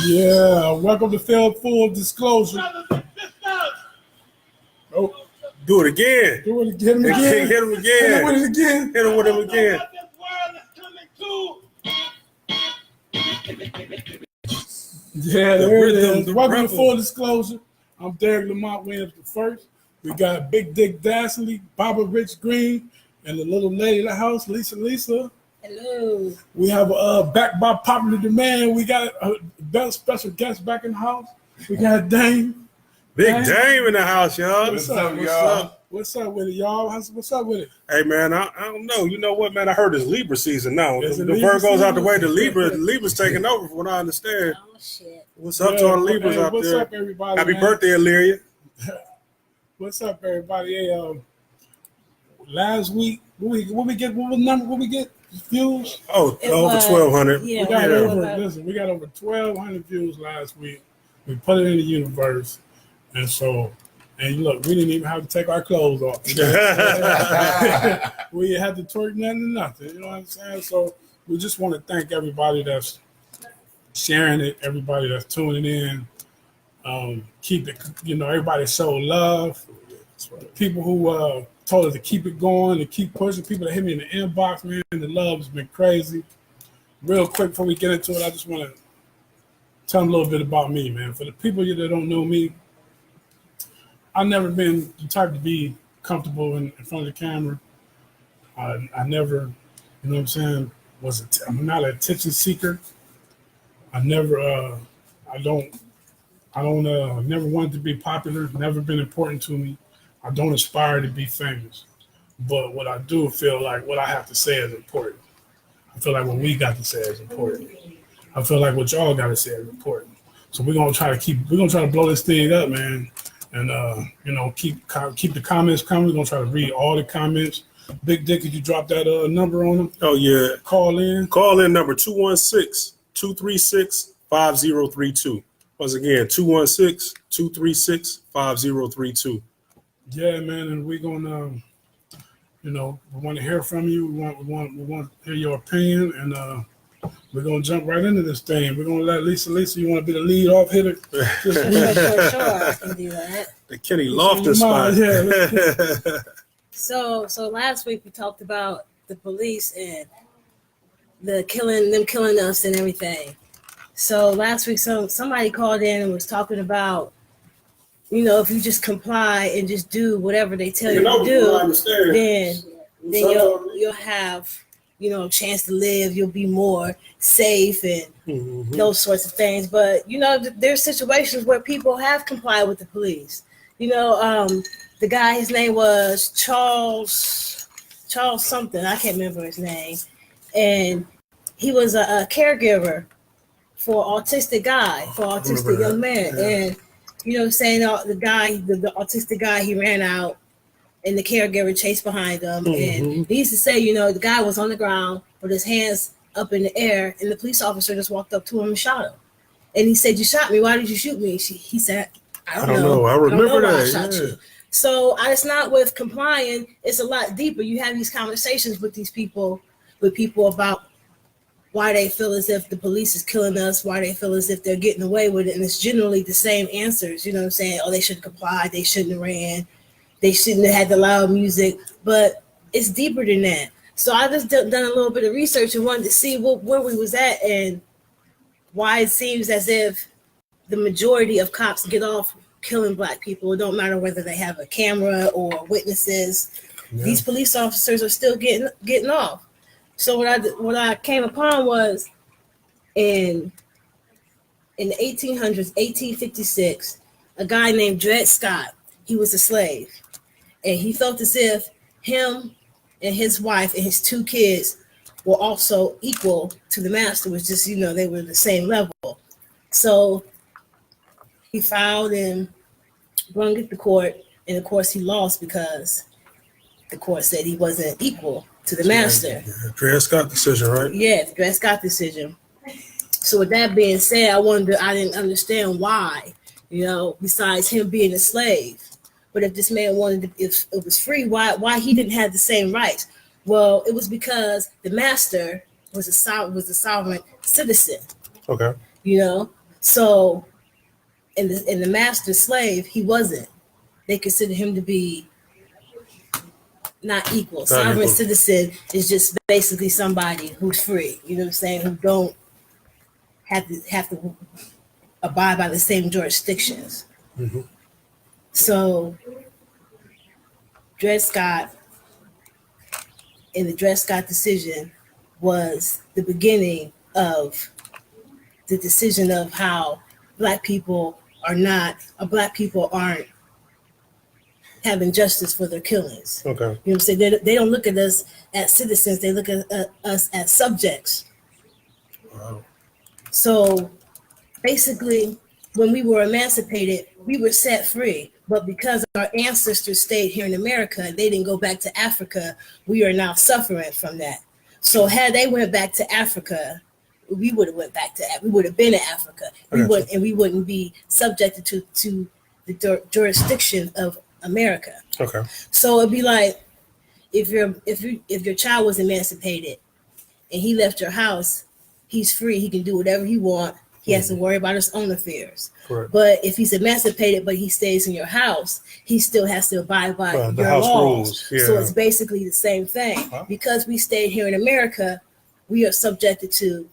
Yeah, welcome to Full Disclosure. Oh, Do it again. do it again. Hit him again. Hit him again. Hit him with it again. Hit him with him again. Yeah, The there it rhythm, is. the Welcome to rebel. Full Disclosure. I'm Derek Lamont Williams the first. We got Big Dick Dassley, Baba Rich Green, and the little lady of the house, Lisa. Hello. We have back by popular demand. We got a special guest back in the house. We got Dame. Big Dame in the house, y'all. What's up, y'all? What's up with it, y'all? What's up with it? Hey, man, I don't know. You know what, man? I heard it's Libra season now. Is The it Libra Virgo's out the way. The season? Libra's taking over, from what I understand. Oh shit. What's up to all the Libras Hey, out what's there? up, everybody? Happy man? birthday, Illyria. What's up, everybody? Hey, last week, what we get? What was the number? What we get? Views? Oh, It over was- 1,200. Yeah, We got yeah. we got over 1,200 views last week. We put it in the universe, and look, we didn't even have to take our clothes off. We had to twerk nothing to nothing. You know what I'm saying? So we just want to thank everybody that's sharing it, everybody that's tuning in. Keep it, everybody show love. People who told us to keep it going, to keep pushing. People that hit me in the inbox, man, the love has been crazy. Real quick before we get into it, I just want to tell them a little bit about me, man. For the people that don't know me, I've never been the type to be comfortable in front of the camera. I never, you know what I'm saying, I'm not an attention seeker. I never, never wanted to be popular, never been important to me. I don't aspire to be famous. But what I do feel like what I have to say is important. I feel like what we got to say is important. I feel like what y'all got to say is important. So we're gonna try to blow this thing up, man. And keep the comments coming. We're gonna try to read all the comments. Big Dick, could you drop that number on them? Oh, yeah. Call in. Call in number 216-236-5032. Once again, 216-236-5032. Yeah, man, and we're gonna, we want to hear from you. We want to hear your opinion, and we're gonna jump right into this thing. We're gonna let Lisa. You want to be the lead off hitter? For sure, I can do that. The Kenny Lofton spot. Yeah. So last week we talked about the police and them killing us and everything. So last week, somebody called in and was talking about, if you just comply and just do whatever they tell you to do, then you'll have, a chance to live. You'll be more safe and those sorts of things. But there's situations where people have complied with the police. The guy, his name was Charles something. I can't remember his name, and he was a caregiver for autistic young man, yeah. and the autistic guy, he ran out, and the caregiver chased behind him, and he used to say, the guy was on the ground with his hands up in the air, and the police officer just walked up to him and shot him, and he said, "You shot me. Why did you shoot me?" He said, "I don't know. I remember why I that. shot Yeah. you." So it's not with complying. It's a lot deeper. You have these conversations with people about why they feel as if the police is killing us, why they feel as if they're getting away with it. And it's generally the same answers, you know what I'm saying? Oh, they shouldn't comply. They shouldn't have ran. They shouldn't have had the loud music. But it's deeper than that. So I just done a little bit of research and wanted to see where we was at and why it seems as if the majority of cops get off killing Black people. It don't matter whether they have a camera or witnesses. Yeah. These police officers are still getting off. So what I came upon was in the 1800s, 1856, a guy named Dred Scott. He was a slave, and he felt as if him and his wife and his two kids were also equal to the master, which just they were the same level. So he filed and brung it to court, and of course he lost because the court said he wasn't equal to the master. Dred Scott decision, right? Yeah, the Dred Scott decision. So with that being said, I didn't understand why, besides him being a slave. But if this man if it was free, why he didn't have the same rights? Well, it was because the master was a sovereign citizen. Okay. So, in the master slave, he wasn't. They considered him to be not equal. Sovereign equal. citizen is just basically somebody who's free. You know what I'm saying? Who don't have to abide by the same jurisdictions. Mm-hmm. So, Dred Scott and the Dred Scott decision was the beginning of the decision of how black people aren't having justice for their killings. Okay. You know what I'm saying? They don't look at us as citizens, they look at us as subjects. Wow. So basically, when we were emancipated, we were set free. But because our ancestors stayed here in America, they didn't go back to Africa, we are now suffering from that. So had they went back to Africa, we would have been in Africa. We wouldn't be subjected to the jurisdiction of America. Okay. So it'd be like if your child was emancipated and he left your house, he's free. He can do whatever he wants. He has to worry about his own affairs. Correct. But if he's emancipated, but he stays in your house, he still has to abide by the your house laws. rules. Yeah. So it's basically the same thing. Huh? Because we stayed here in America, we are subjected to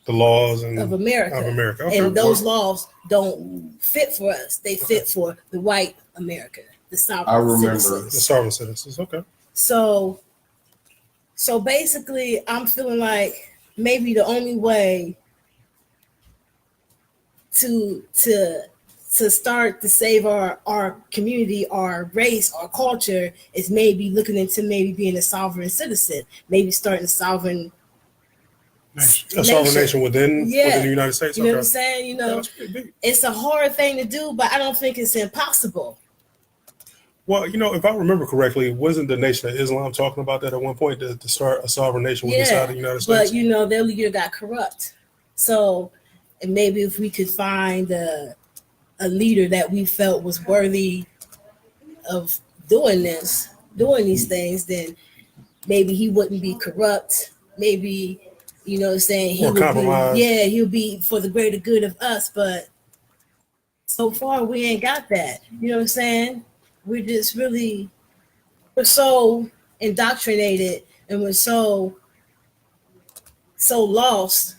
The laws of America. Okay. And those laws don't fit for us. They fit for the white America, the sovereign citizens. The sovereign citizens. Okay. So basically, I'm feeling like maybe the only way to start to save our community, our race, our culture is maybe looking into maybe being a sovereign citizen, maybe starting a sovereign nation within the United States. You know what I'm saying? You know, that's pretty deep. it's a hard thing to do, but I don't think it's impossible. Well, you know, if I remember correctly, wasn't the Nation of Islam talking about that at one point to start a sovereign nation with inside the United States? But you know, their leader got corrupt. So, and maybe if we could find a leader that we felt was worthy of doing these things, then maybe he wouldn't be corrupt. Maybe, you know what I'm saying, he'll be for the greater good of us. But so far we ain't got that. You know what I'm saying? We're so indoctrinated and we're so lost.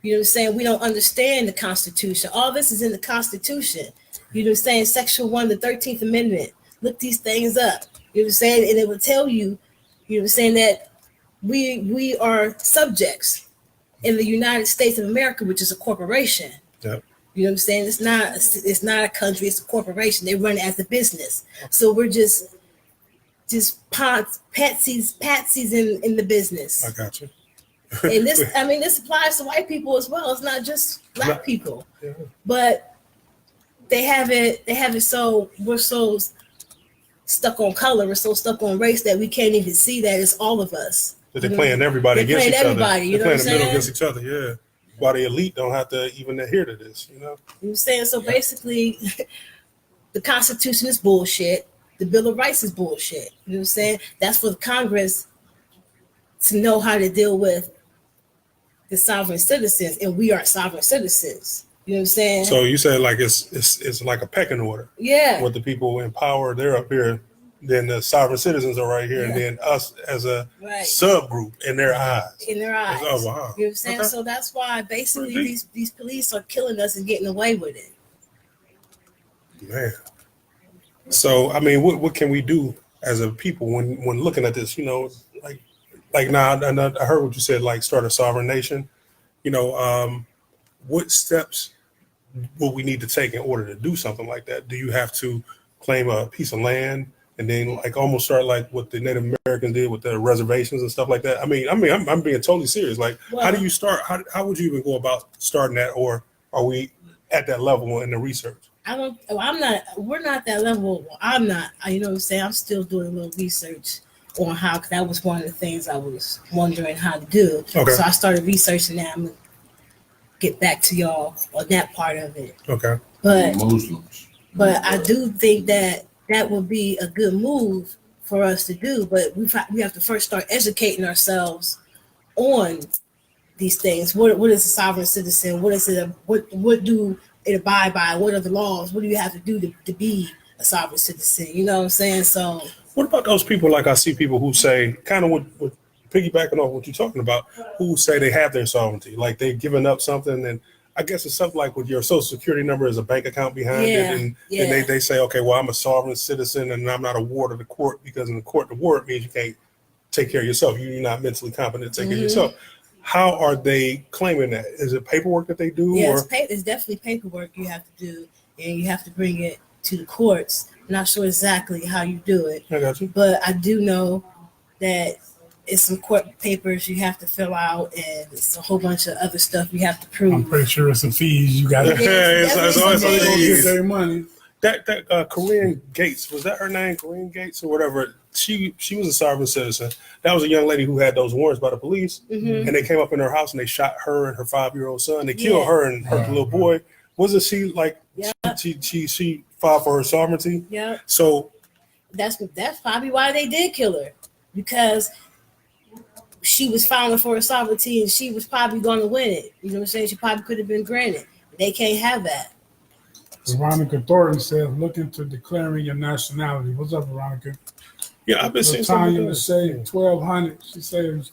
You know what I'm saying? We don't understand the Constitution. All this is in the Constitution. You know what I'm saying? Section 1, the 13th Amendment. Look these things up. You know what I'm saying? And it will tell you, you know what I'm saying, that we are subjects in the United States of America, which is a corporation. Yep. You know what I'm saying? It's not a country, it's a corporation. They run it as a business. So we're just patsies in the business. I got you. And this applies to white people as well. It's not just black people. Yeah. But they have it so we're so stuck on color, we're so stuck on race that we can't even see that it's all of us. That they're playing everybody against each other. You know they're what I'm playing the middle saying? against each other, yeah. While the elite don't have to even adhere to this, you know? You know what I'm saying? So basically, the Constitution is bullshit. The Bill of Rights is bullshit. You know what I'm saying? That's for Congress to know how to deal with the sovereign citizens, and we aren't sovereign citizens. You know what I'm saying? So you said like it's like a pecking order. Yeah. With the people in power, they're up here, then the sovereign citizens are right here, and then us as a subgroup in their eyes. In their eyes. Oh, wow. You know what I'm saying? Okay. So that's why basically these police are killing us and getting away with it. Man. So I mean, what can we do as a people when looking at this? You know, like now I heard what you said, like start a sovereign nation. You know, what steps will we need to take in order to do something like that? Do you have to claim a piece of land and then like almost start like what the Native Americans did with the reservations and stuff like that? I'm being totally serious. Like, how do you start? How would you even go about starting that? Or are we at that level in the research? We're not that level. I'm not, you know what I'm saying? I'm still doing a little research on how, cause that was one of the things I was wondering how to do. Okay. So I started researching that. I'm gonna get back to y'all on that part of it. Okay. But Muslims. But I do think that would be a good move for us to do. But we have to first start educating ourselves on these things. What is a sovereign citizen? What is it? What do it abide by? What are the laws? What do you have to do to be a sovereign citizen? You know what I'm saying? So What about those people? Like I see people who say, kind of with piggybacking off what you're talking about, who say they have their sovereignty, like they've given up something, and I guess it's something like with your social security number is a bank account behind it, and they say, okay, well, I'm a sovereign citizen and I'm not a ward of the court, because in the court, the ward means you can't take care of yourself. You're not mentally competent to take care of yourself. How are they claiming that? Is it paperwork that they do? Yeah, or? it's definitely paperwork you have to do, and you have to bring it to the courts. I'm not sure exactly how you do it, I got you. but I do know that it's some court papers you have to fill out, and it's a whole bunch of other stuff you have to prove. I'm pretty sure it's some fees you got to pay. It's always Somebody some gonna fees. get their money. That Corinne Gates, was that her name? Corinne Gates or whatever. She was a sovereign citizen. That was a young lady who had those warrants by the police, and they came up in her house and they shot her and her 5-year-old son. They killed her and her little boy. Wasn't she like? She fought for her sovereignty. Yeah. So That's probably why they did kill her, because she was filing for her sovereignty and she was probably going to win it. You know what I'm saying? She probably could have been granted. They can't have that. Veronica Thornton says, look into declaring your nationality. What's up, Veronica? yeah, I've been seeing Tanya something. to say 1,200. She says, is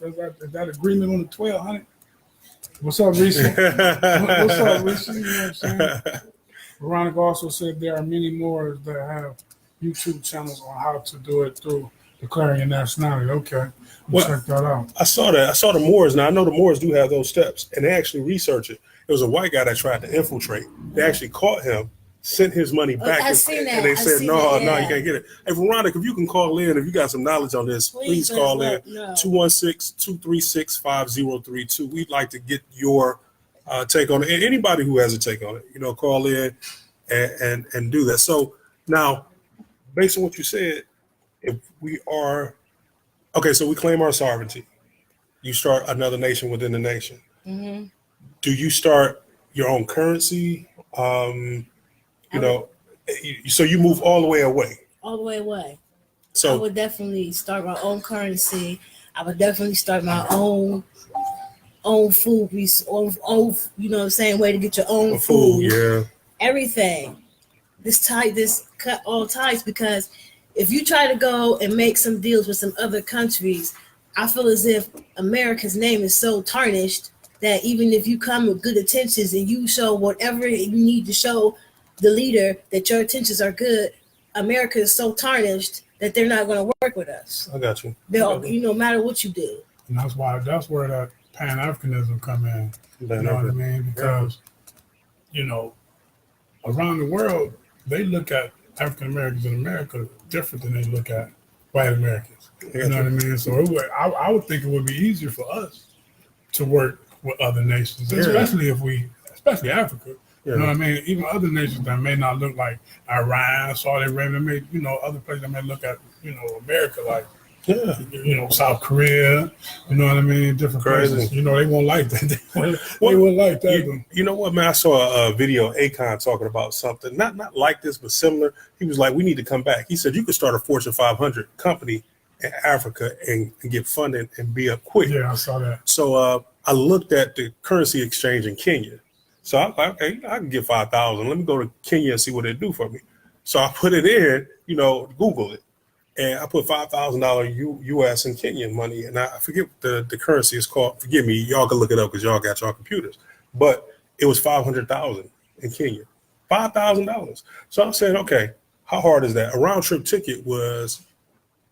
that agreement on the 1,200? What's up, Reese? What's up, Reese? You know what I'm saying? Veronica also said there are many more that have YouTube channels on how to do it through declaring your nationality. Okay, we'll check that out. I saw that. I saw the Moors. Now I know the Moors do have those steps, and they actually research it. It was a white guy that tried to infiltrate. They actually caught him, sent his money back, I've seen that. and they I've said, seen "No, that, no, yeah. you can't get it." Hey, Veronica, if you can call in, if you got some knowledge on this, please call in 216-236-5032. We'd like to get your take on it. And anybody who has a take on it, call in and do that. So now, based on what you said, if we are okay, so we claim our sovereignty. You start another nation within the nation. Mm-hmm. Do you start your own currency? So you move all the way away. All the way away. I So would definitely start my own currency. I would definitely start my own food, own you know what I'm saying, way to get your own food. yeah. Everything. This cut all ties, because if you try to go and make some deals with some other countries, I feel as if America's name is so tarnished that even if you come with good intentions and you show whatever you need to show the leader that your intentions are good, America is so tarnished that they're not going to work with us. I got you. They'll, no matter what you do. And that's where that Pan-Africanism come in. You know what I mean? Because, around the world, they look at African Americans in America different than they look at white Americans. You know what I mean? So I would think it would be easier for us to work with other nations, especially especially Africa. You know what I mean? Even other nations that may not look like Iran, Saudi Arabia, other places that may look at, America like, South Korea, you know what I mean? Different places. They won't like that. They won't like that. You know what, man? I saw a video, Akon talking about something, not like this, but similar. He was like, we need to come back. He said, you could start a Fortune 500 company in Africa and get funding and be up quick. Yeah, I saw that. So I looked at the currency exchange in Kenya. So I'm like, okay, I can get 5,000. Let me go to Kenya and see what they do for me. So I put it in, Google it. And I put $5,000 US in Kenyan money. And I forget what the currency is called. Forgive me. Y'all can look it up because y'all got your computers. But it was 500,000 in Kenya. $5,000. So I'm saying, okay, how hard is that? A round trip ticket was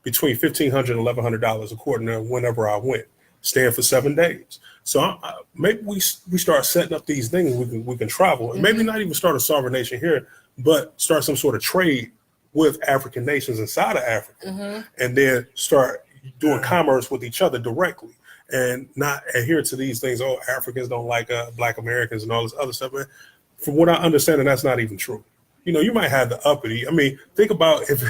between $1,500 and $1,100 according to whenever I went. Staying for 7 days. So maybe we start setting up these things. We can travel, and maybe not even start a sovereign nation here, but start some sort of trade with African nations inside of Africa, and then start doing commerce with each other directly, and not adhere to these things. Oh, Africans don't like Black Americans and all this other stuff. But from what I understand, that's not even true. You might have the uppity. I mean, think about if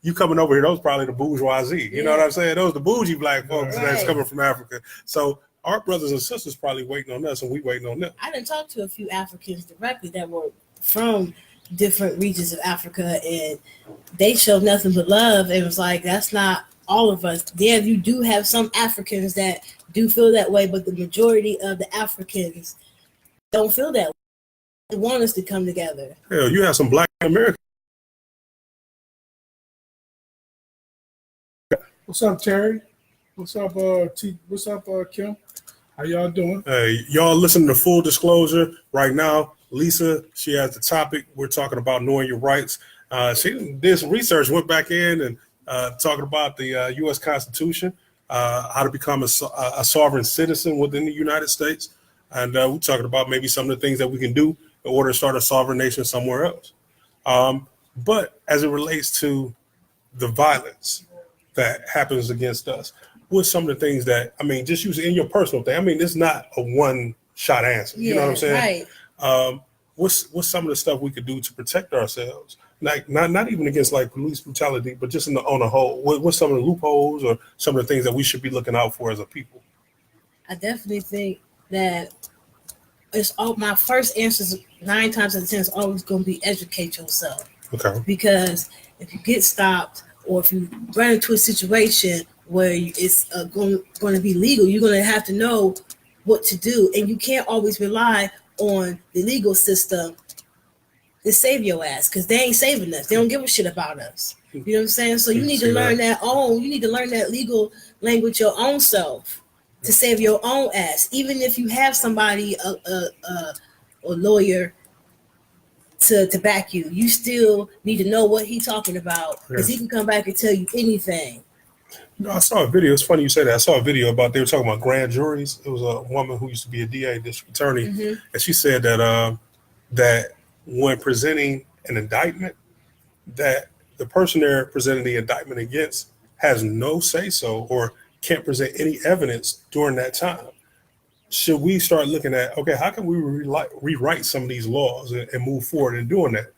you coming over here, those probably the bourgeoisie. You know what I'm saying? Those the bougie Black folks that's coming from Africa. So our brothers and sisters probably waiting on us, and we waiting on them. I didn't talk to a few Africans directly that were from different regions of Africa, and they showed nothing but love. It was like, that's not all of us. Yeah, you do have some Africans that do feel that way, but the majority of the Africans don't feel that way. They want us to come together. Hell, you have some Black Americans. What's up, Terry? What's up, What's up, Kim? How y'all doing? Hey, y'all listen to Full Disclosure right now. Lisa, she has the topic. We're talking about knowing your rights. She did some research, went back in and talking about the U.S. Constitution, how to become a sovereign citizen within the United States. And we're talking about maybe some of the things that we can do in order to start a sovereign nation somewhere else. But as it relates to the violence that happens against us, what's some of the things that, I mean, just use it in your personal thing. I mean, it's not a one-shot answer. You know what I'm saying? Right. What's some of the stuff we could do to protect ourselves? Like not even against like police brutality, but just on a whole. What's some of the loopholes or some of the things that we should be looking out for as a people? I definitely think that it's all my first answer. 9 times out of 10 is always going to be educate yourself. Okay. Because if you get stopped or if you run into a situation where it's going to be legal, you're going to have to know what to do, and you can't always rely on the legal system to save your ass, because they ain't saving us. They don't give a shit about us. You know what I'm saying? So you need to learn you need to learn that legal language your own self to save your own ass. Even if you have somebody, a lawyer to back you, you still need to know what he's talking about, because he can come back and tell you anything. You know, I saw a video. It's funny you say that. I saw a video about, they were talking about grand juries. It was a woman who used to be a DA, district attorney, and she said that that when presenting an indictment, that the person they're presenting the indictment against has no say-so or can't present any evidence during that time. Should we start looking at, okay, how can we rewrite some of these laws and move forward in doing that?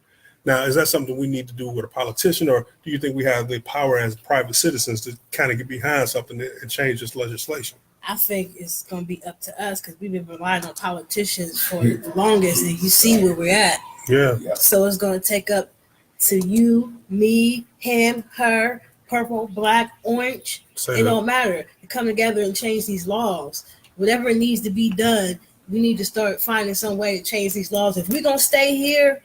Now, is that something we need to do with a politician, or do you think we have the power as private citizens to kind of get behind something and change this legislation? I think it's going to be up to us, because we've been relying on politicians for the longest, and you see where we're at. Yeah. So it's going to take up to you, me, him, her, purple, black, orange. It don't matter. To come together and change these laws. Whatever needs to be done, we need to start finding some way to change these laws. If we're going to stay here,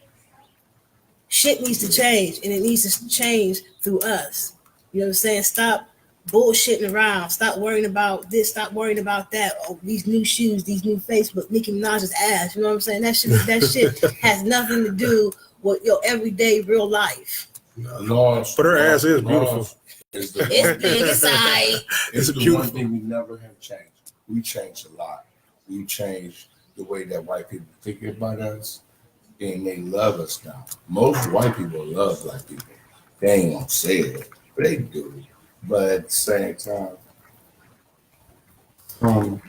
shit needs to change, and it needs to change through us. You know what I'm saying? Stop bullshitting around. Stop worrying about this. Stop worrying about that. Oh, these new shoes, these new Facebook, Nicki Minaj's ass. You know what I'm saying? That shit has nothing to do with your everyday real life. Laws, but her ass is beautiful. It's big inside. It's It's the beautiful. one thing we never have changed. We changed a lot. We changed the way that white people think about us, and they love us now. Most white people love black people. They ain't gonna say it, but they do. But at the same time, from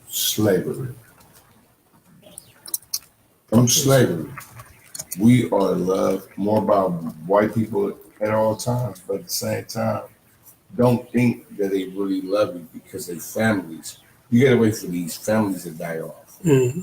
slavery, we are loved more by white people at all times, but at the same time, don't think that they really love you because they families. You gotta wait for these families to die off. Mm-hmm.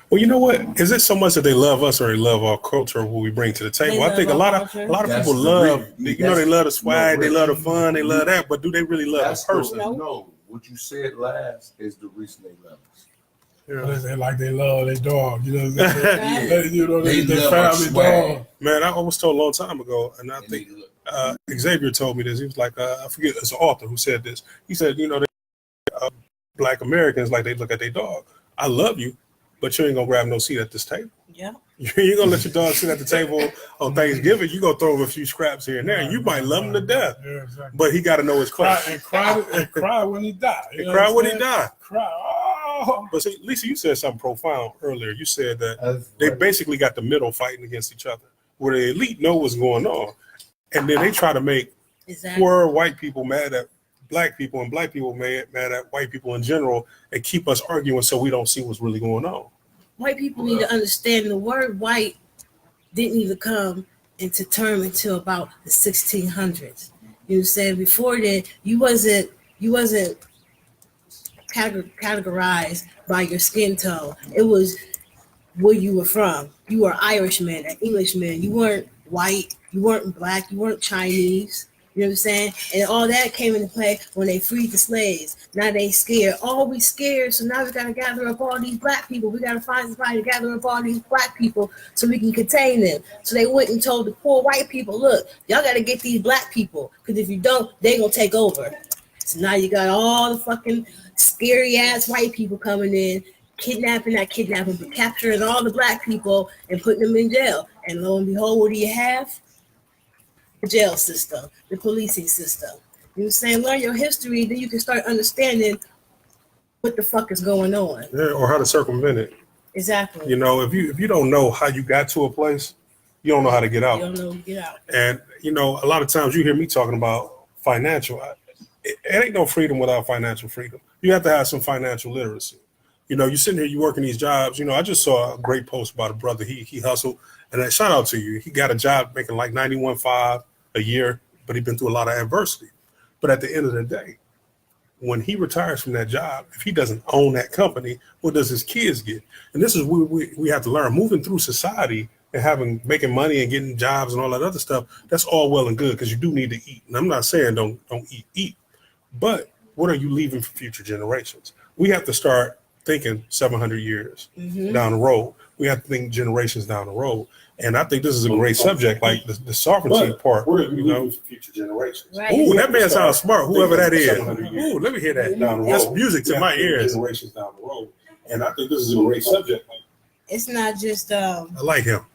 Well, you know what? Is it so much that they love us or they love our culture, what we bring to the table? I think a lot of That's people the love, reason. they love the swag, No, they love the really. fun, they love that, but do they really love That's the person? no. What you said last is the reason they love us. They like they love their dog. You know what I'm saying? Yeah. You know, They they love our family swag. dog. Man, I was told a long time ago, and I And think they look- Xavier told me this. He was like, I forget, it's an author who said this. He said, you know, Black Americans, like they look at their dog. I love you, but you ain't gonna grab no seat at this table. Yeah. You're gonna let your dog sit at the table on Thanksgiving. You gonna throw him a few scraps here and there. You might love him to death, Yeah, exactly. but he got to know his Cry place. and cry when he died. You know Cry what I'm when he saying? died. Cry. Oh. But see, Lisa, you said something profound earlier. You said that That's they right. basically got the middle fighting against each other, where the elite know what's going on, and then they try to make Exactly. poor white people mad at black people and black people mad at white people in general, and keep us arguing so we don't see what's really going on. White people need to understand the word white didn't even come into term until about the 1600s. You know what I'm saying? Before then, you wasn't categorized by your skin tone. It was where you were from. You were Irishman, an Englishman. You weren't white. You weren't black. You weren't Chinese. You know what I'm saying? And all that came into play when they freed the slaves. Now they scared. Oh, we scared, so now we gotta gather up all these black people. We gotta find somebody to gather up all these black people so we can contain them. So they went and told the poor white people, look, y'all gotta get these black people, because if you don't, they gonna take over. So now you got all the fucking scary ass white people coming in, kidnapping, but capturing all the black people and putting them in jail. And lo and behold, what do you have? The jail system, the policing system. You know what I'm saying? Learn your history, then you can start understanding what the fuck is going on. Yeah, or how to circumvent it. Exactly. You know, if you don't know how you got to a place, you don't know how to get out. You don't know to get out. And you know, a lot of times you hear me talking about financial. It ain't no freedom without financial freedom. You have to have some financial literacy. You know, you're sitting here, you working these jobs. You know, I just saw a great post about a brother. He hustled, and I shout out to you. He got a job making like 91.5 a year, but he's been through a lot of adversity. But at the end of the day, when he retires from that job, if he doesn't own that company, what does his kids get? And this is what we have to learn. Moving through society and making money and getting jobs and all that other stuff, that's all well and good, because you do need to eat. And I'm not saying don't eat. But what are you leaving for future generations? We have to start thinking 700 years down the road. We have to think generations down the road. And I think this is a great subject, like the sovereignty part. You know, for future generations. Right. Ooh, that man sounds smart, whoever that is. Ooh, let me hear that. That's music to my ears. Generations down the road. And I think this is a great subject. It's not just I like him.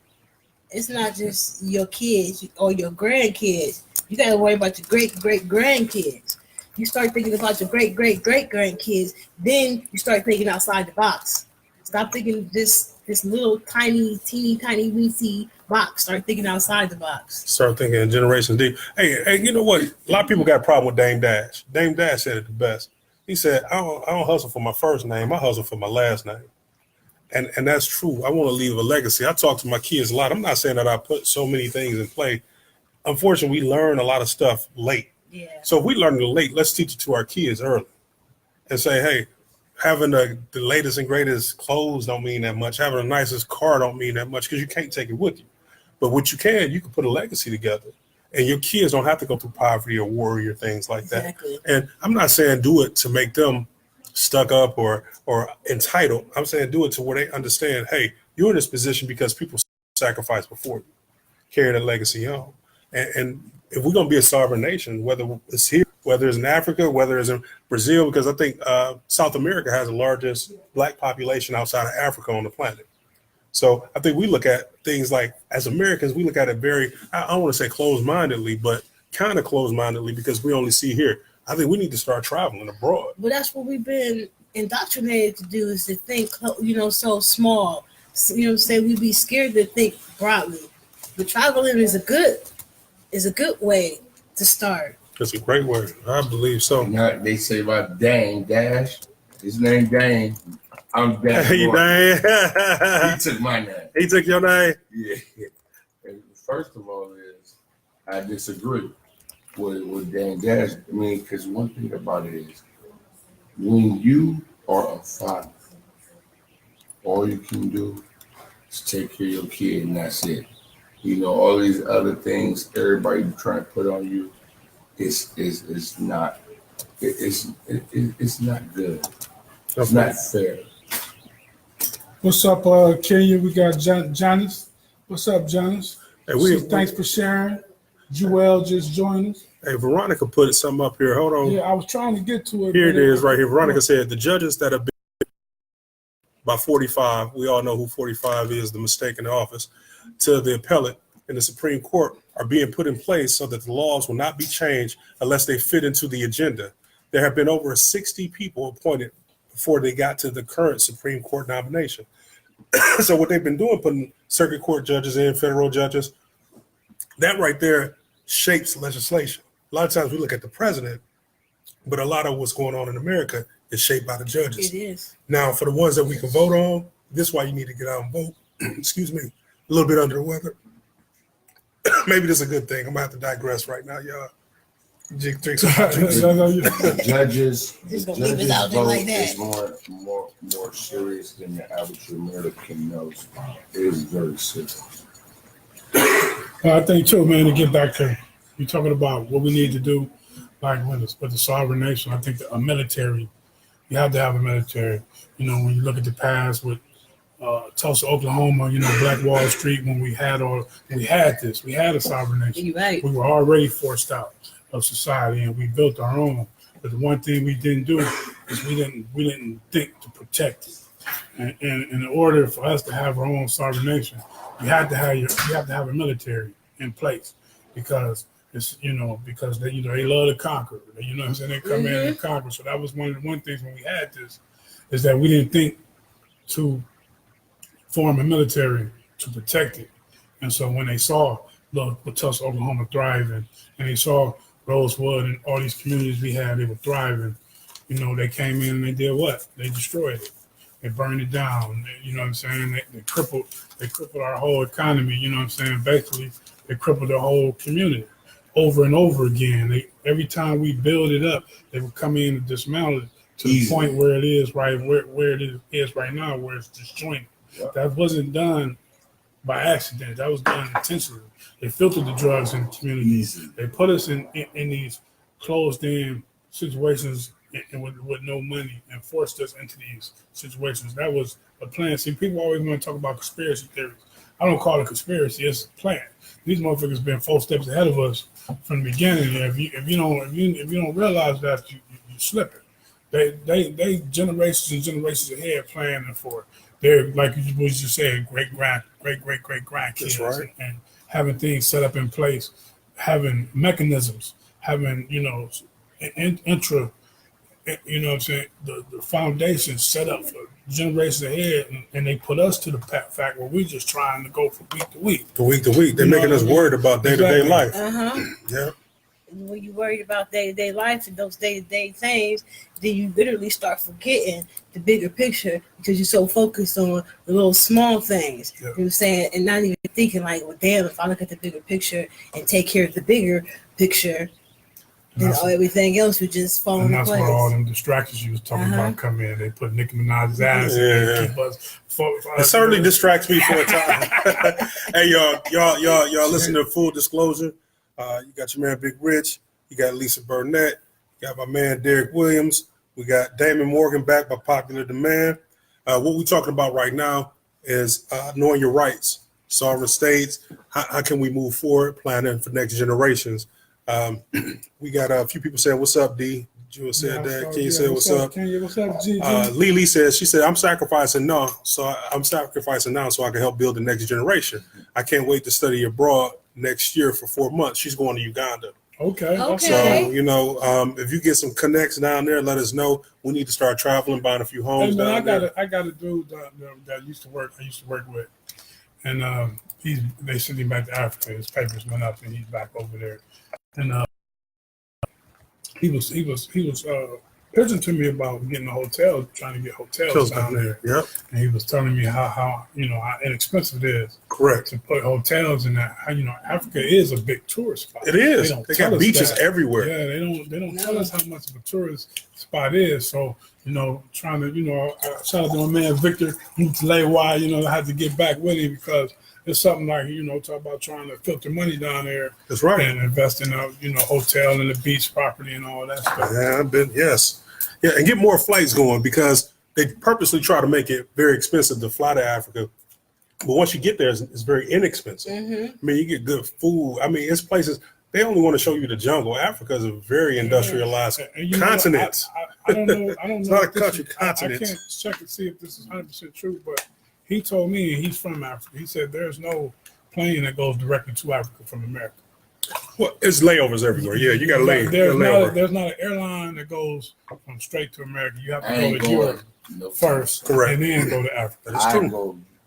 it's not just your kids or your grandkids. You gotta worry about your great grandkids. You start thinking about your great grandkids, then you start thinking outside the box. Stop thinking this little teeny tiny weensy box. Start thinking outside the box. Start thinking generations deep. Hey, you know what? A lot of people got a problem with Dame Dash. Dame Dash said it the best. He said, I don't hustle for my first name. I hustle for my last name. And that's true. I want to leave a legacy. I talk to my kids a lot. I'm not saying that I put so many things in play. Unfortunately, we learn a lot of stuff late. Yeah. So if we learn it late, let's teach it to our kids early and say, hey, having the latest and greatest clothes don't mean that much. Having the nicest car don't mean that much, because you can't take it with you. But what you can put a legacy together, and your kids don't have to go through poverty or worry or things like that. Exactly. And I'm not saying do it to make them stuck up or entitled. I'm saying do it to where they understand, hey, you're in this position because people sacrificed before you. Carry that legacy on. And if we're going to be a sovereign nation, whether it's here, whether it's in Africa, whether it's in Brazil, because I think South America has the largest black population outside of Africa on the planet. So I think we look at things like, as Americans, we look at it very, I don't want to say closed-mindedly, but kind of closed-mindedly, because we only see here. I think we need to start traveling abroad. But that's what we've been indoctrinated to do, is to think, so small. So, you know what I'm saying? We be scared to think broadly. But traveling is a good way to start. It's a great word. I believe so. Now, they say about Dame Dash. His name Dame. I'm Dash. Hey, He took my name. He took your name? Yeah. And first of all is, I disagree with Dame Dash. I mean, because one thing about it is, when you are a father, all you can do is take care of your kid, and that's it. You know, all these other things everybody trying to put on you is not it's not good. It's not fair. What's up, Kenya? We got Jonas. What's up, Jonas? Hey, Thanks for sharing. Joel just joined us. Hey, Veronica put something up here. Hold on. Yeah, I was trying to get to it. Here it is right here. Veronica said, the judges that have been by 45, we all know who 45 is, the mistake in the office, to the appellate in the Supreme Court are being put in place so that the laws will not be changed unless they fit into the agenda. There have been over 60 people appointed before they got to the current Supreme Court nomination. So what they've been doing, putting circuit court judges in, federal judges, that right there shapes legislation. A lot of times we look at the president, but a lot of what's going on in America is shaped by the judges. It is. Now, for the ones that we can vote on, this is why you need to get out and vote. Excuse me, a little bit under the weather. Maybe this is a good thing. I'm going to have to digress right now, y'all. Drink some hot juice. The judges Just gonna leave it out there vote like that. is more serious than the average American knows. It is very serious. I think too, man, to get back to You're talking about what we need to do, like with the sovereign nation. I think a military. You have to have a military. You know, when you look at the past with Tulsa, Oklahoma, you know, Black Wall Street, when we had a sovereign nation. You're right. We were already forced out of society, and we built our own. But the one thing we didn't do is we didn't think to protect it. And in order for us to have our own sovereign nation, you have to have a military in place, because it's, you know, because they love to conquer. You know what I'm saying? They come in and conquer. So that was one of the things when we had this, is that we didn't think to form a military to protect it. And so when they saw Tulsa, Oklahoma thriving, and they saw Rosewood and all these communities we had, they were thriving, you know, they came in and they did what? They destroyed it. They burned it down. You know what I'm saying? They crippled our whole economy. You know what I'm saying? Basically, they crippled the whole community over and over again. Every time we build it up, they would come in and dismantle it to the point where it is where it is right now, where it's disjointed. Yeah. That wasn't done by accident. That was done intentionally. They filtered the drugs in the community. They put us in these closed-in situations and with no money, and forced us into these situations. That was a plan. See, people always want to talk about conspiracy theories. I don't call it conspiracy. It's a plan. These motherfuckers been 4 steps ahead of us from the beginning. If you don't realize that, you slip it. They generations and generations ahead planning for. They're, like you was just saying, great grandkids, right. And having things set up in place, having mechanisms, having, you know, you know what I'm saying, the foundation set up for generations ahead, and they put us to the fact where we're just trying to go from week to week. To week to week. They're making us worried about day-to-day life. Yeah. When you're worried about day-to-day life and those day-to-day things, then you literally start forgetting the bigger picture because you're so focused on the little small things. You know what I'm saying? And not even thinking like, well, damn, if I look at the bigger picture and take care of the bigger picture, then everything else would just fall into place. And that's where all them distractions you was talking about come in. They put Nicki Minaj's ass in. Keep us it certainly distracts me for a time. Hey, y'all listen to Full Disclosure. You got your man Big Rich. You got Lisa Burnett. You got my man Derek Williams. We got Damon Morgan back by popular demand. What we're talking about right now is knowing your rights, sovereign states. How can we move forward, planning for next generations? We got a few people saying, "What's up, D?" Jewel said that. Can you say what's up? What's up, G? Lily says, she said, I'm sacrificing now so I can help build the next generation. I can't wait to study abroad next year for 4 months. She's going to Uganda. Okay. So, you know, if you get some connects down there, let us know. We need to start traveling, buying a few homes down there. I got a dude that I used to work with, and they sent him back to Africa. His papers went up, and he's back over there. And he was pitching to me about getting a hotel, trying to get hotels down there. Yep. And he was telling me how inexpensive it is. Correct. To put hotels in that. How, Africa is a big tourist spot. It is. They got beaches everywhere. Yeah, they don't tell us how much of a tourist spot is. So, trying to, shout out to my man Victor Mutalewa, I had to get back with him because it's something like, talk about trying to filter money down there. That's right. And invest in a, hotel and the beach property and all that stuff. Yeah, and get more flights going because they purposely try to make it very expensive to fly to Africa. But once you get there, it's very inexpensive. Mm-hmm. I mean, you get good food. I mean, it's places, they only want to show you the jungle. Africa is a very industrialized continent. I don't know. It's not a country, continent. I can't check and see if this is 100% true, but he told me, and he's from Africa, he said there's no plane that goes directly to Africa from America. Well, it's layovers everywhere. Yeah, you got to lay. There's not an airline that goes from straight to America. You have to go to Europe first, correct, and then go to Africa.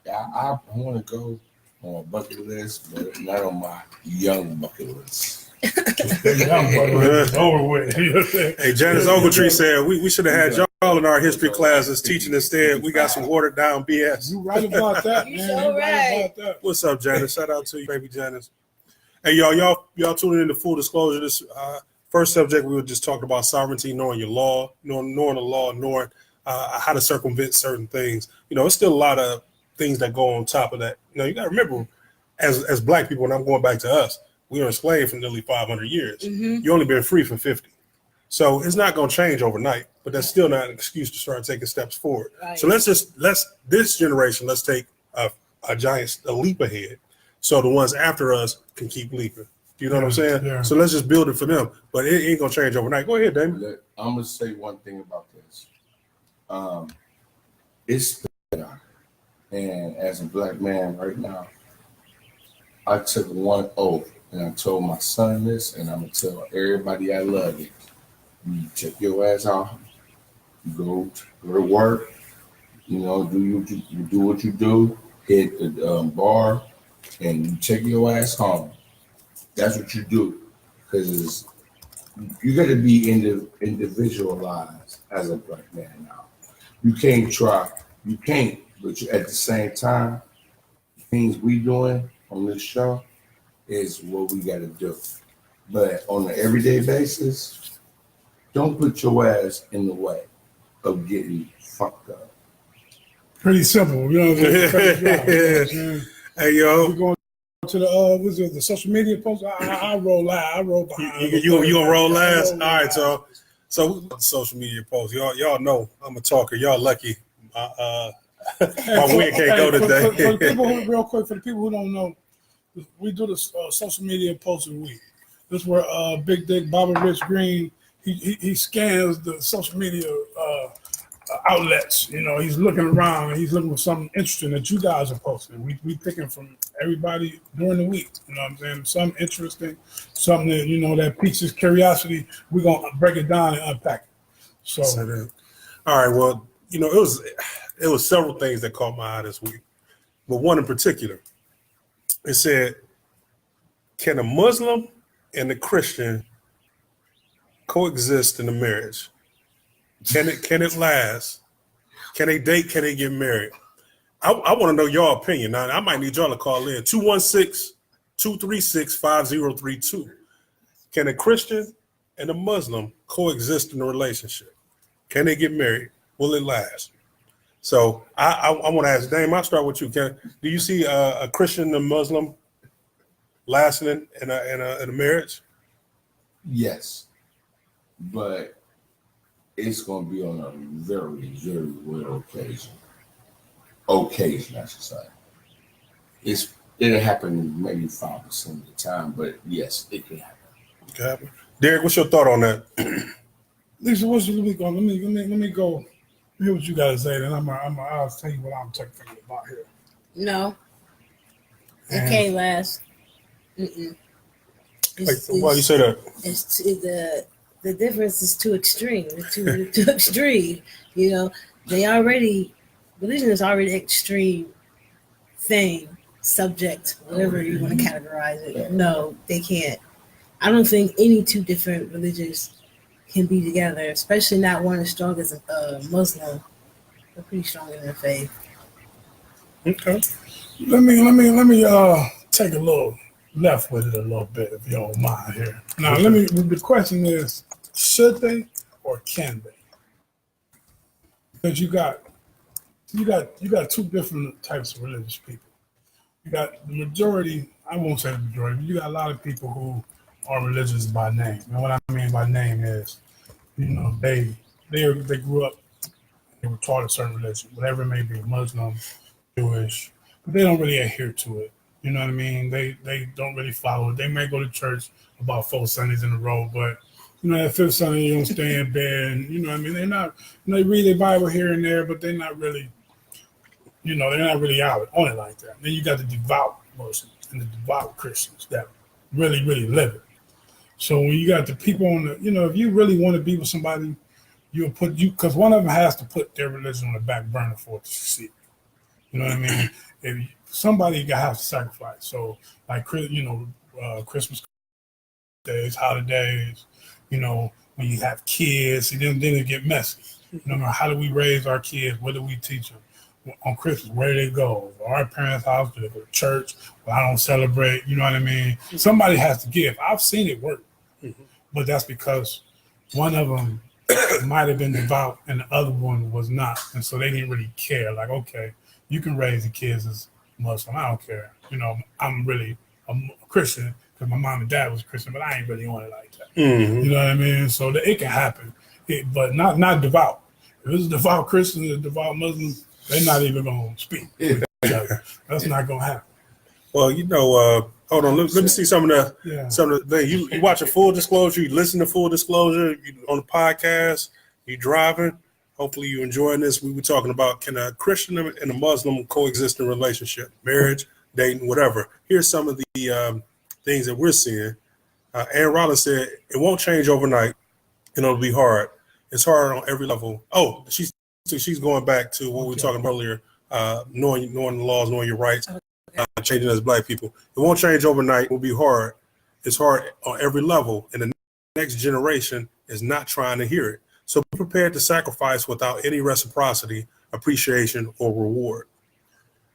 I want to go on a bucket list, but not on my young bucket list. Over with. Hey, Janice Ogletree said we should have had y'all in our history classes teaching instead. We got some watered down BS. You right about that, man. You right about that. What's up, Janice? Shout out to you, baby Janice. Hey, y'all tuning in to Full Disclosure. This first subject we were just talking about sovereignty, knowing your law, knowing the law, knowing how to circumvent certain things. It's still a lot of things that go on top of that. You got to remember, as Black people, and I'm going back to us, We were enslaved for nearly 500 years. Mhm. You only been free for 50. So it's not going to change overnight, but that's still not an excuse to start taking steps forward. Right. So let's this generation, let's take a leap ahead so the ones after us can keep leaping. You know what I'm saying? Yeah. So let's just build it for them, but it ain't going to change overnight. Go ahead, Damon. I'm gonna say one thing about this. It's better. And as a black man right now, I took one oath and I told my son this, and I'm gonna tell everybody I love it. You check your ass out, you go to work, you know, do what you do, hit the bar, and you take your ass home. That's what you do, because you got to be individualized as a black man now. You can't, but at the same time, things we doing on this show is what we got to do. But on an everyday basis, don't put your ass in the way of getting fucked up. Pretty simple. You know what I'm saying? You know what I'm saying? Hey, yo. We're going to the social media post. I roll live. I roll behind. You gonna roll last? roll All right, live. so social media posts. Y'all know I'm a talker. Y'all lucky. My win can't go today. For the people who, real quick, for the people who don't know, we do the social media posting week. This is where Big Dick Bobby Rich Green he scans the social media outlets. You know, he's looking around and he's looking for something interesting that you guys are posting. We picking from everybody during the week. You know what I'm saying? Something interesting, something that, you know, that piques his curiosity. We're gonna break it down and unpack it. So all right, well, you know, it was several things that caught my eye this week, but one in particular. It said, "Can a Muslim and a Christian coexist in a marriage? Can it last? Can they date? Can they get married?" I want to know your opinion. Now, I might need y'all to call in 216-236-5032. Can a Christian and a Muslim coexist in a relationship? Can they get married? Will it last? So I want to ask Dame. I'll start with you. Do you see a Christian and a Muslim lasting in a marriage? Yes, but it's going to be on a very, very rare occasion. Occasion, I should say. It'll happen maybe 5% of the time, but yes, it can happen. Okay. Derek, what's your thought on that? Lisa, what's your week on? Let me go hear what you gotta say, then I'll tell you what I'm thinking about here. No, it can't last. Mm-mm. Why you say that? It's the difference is too extreme. It's too extreme. You know, religion is already an extreme thing, subject, whatever you want to categorize it. No, they can't. I don't think any two different religions can be together, especially not one as strong as a Muslim. They're pretty strong in their faith. Okay. Let me take a little left with it a little bit, if you don't mind here. Now, the question is, should they or can they? Because you got two different types of religious people. You got the majority, I won't say the majority, but you got a lot of people who are religious by name. And what I mean by name is, you know, they grew up, they were taught a certain religion, whatever it may be, Muslim, Jewish, but they don't really adhere to it. You know what I mean? They don't really follow it. They may go to church about 4 Sundays in a row, but you know, that 5th Sunday you don't stay in bed. And, you know what I mean? They're not, you know, they read their Bible here and there, but they're not really, you know, they're not really out on it like that. Then you got the devout Muslims and the devout Christians that really, really live it. So when you got the people on the, you know, if you really want to be with somebody, because one of them has to put their religion on the back burner for it to succeed. You know what I mean? If somebody has to sacrifice. So like, you know, Christmas days, holidays, you know, when you have kids, then it get messy. You know, how do we raise our kids? What do we teach them? On Christmas, where do they go? Our parents' house, do they go to church? Well, I don't celebrate, you know what I mean? Somebody has to give. I've seen it work, but that's because one of them might have been devout and the other one was not. And so they didn't really care. Like, okay, you can raise the kids as Muslim. I don't care. You know, I'm really a Christian because my mom and dad was Christian, but I ain't really on it like that. Mhm. You know what I mean? So that it can happen, but not devout. If it's a devout Christian and a devout Muslim, they're not even going to speak with each other. That's not going to happen. Well, hold on. Let me see some of the things. You watch a Full Disclosure. You listen to Full Disclosure. You on the podcast. You driving. Hopefully you enjoying this. We were talking about, can a Christian and a Muslim coexist in a relationship, marriage, dating, whatever. Here's some of the things that we're seeing. Aaron Rollins said, it won't change overnight, and it'll be hard. It's hard on every level. Oh, she's going back to what we were talking about earlier, knowing the laws, knowing your rights, changing as Black people. It won't change overnight. It will be hard. It's hard on every level, and the next generation is not trying to hear it. So be prepared to sacrifice without any reciprocity, appreciation, or reward.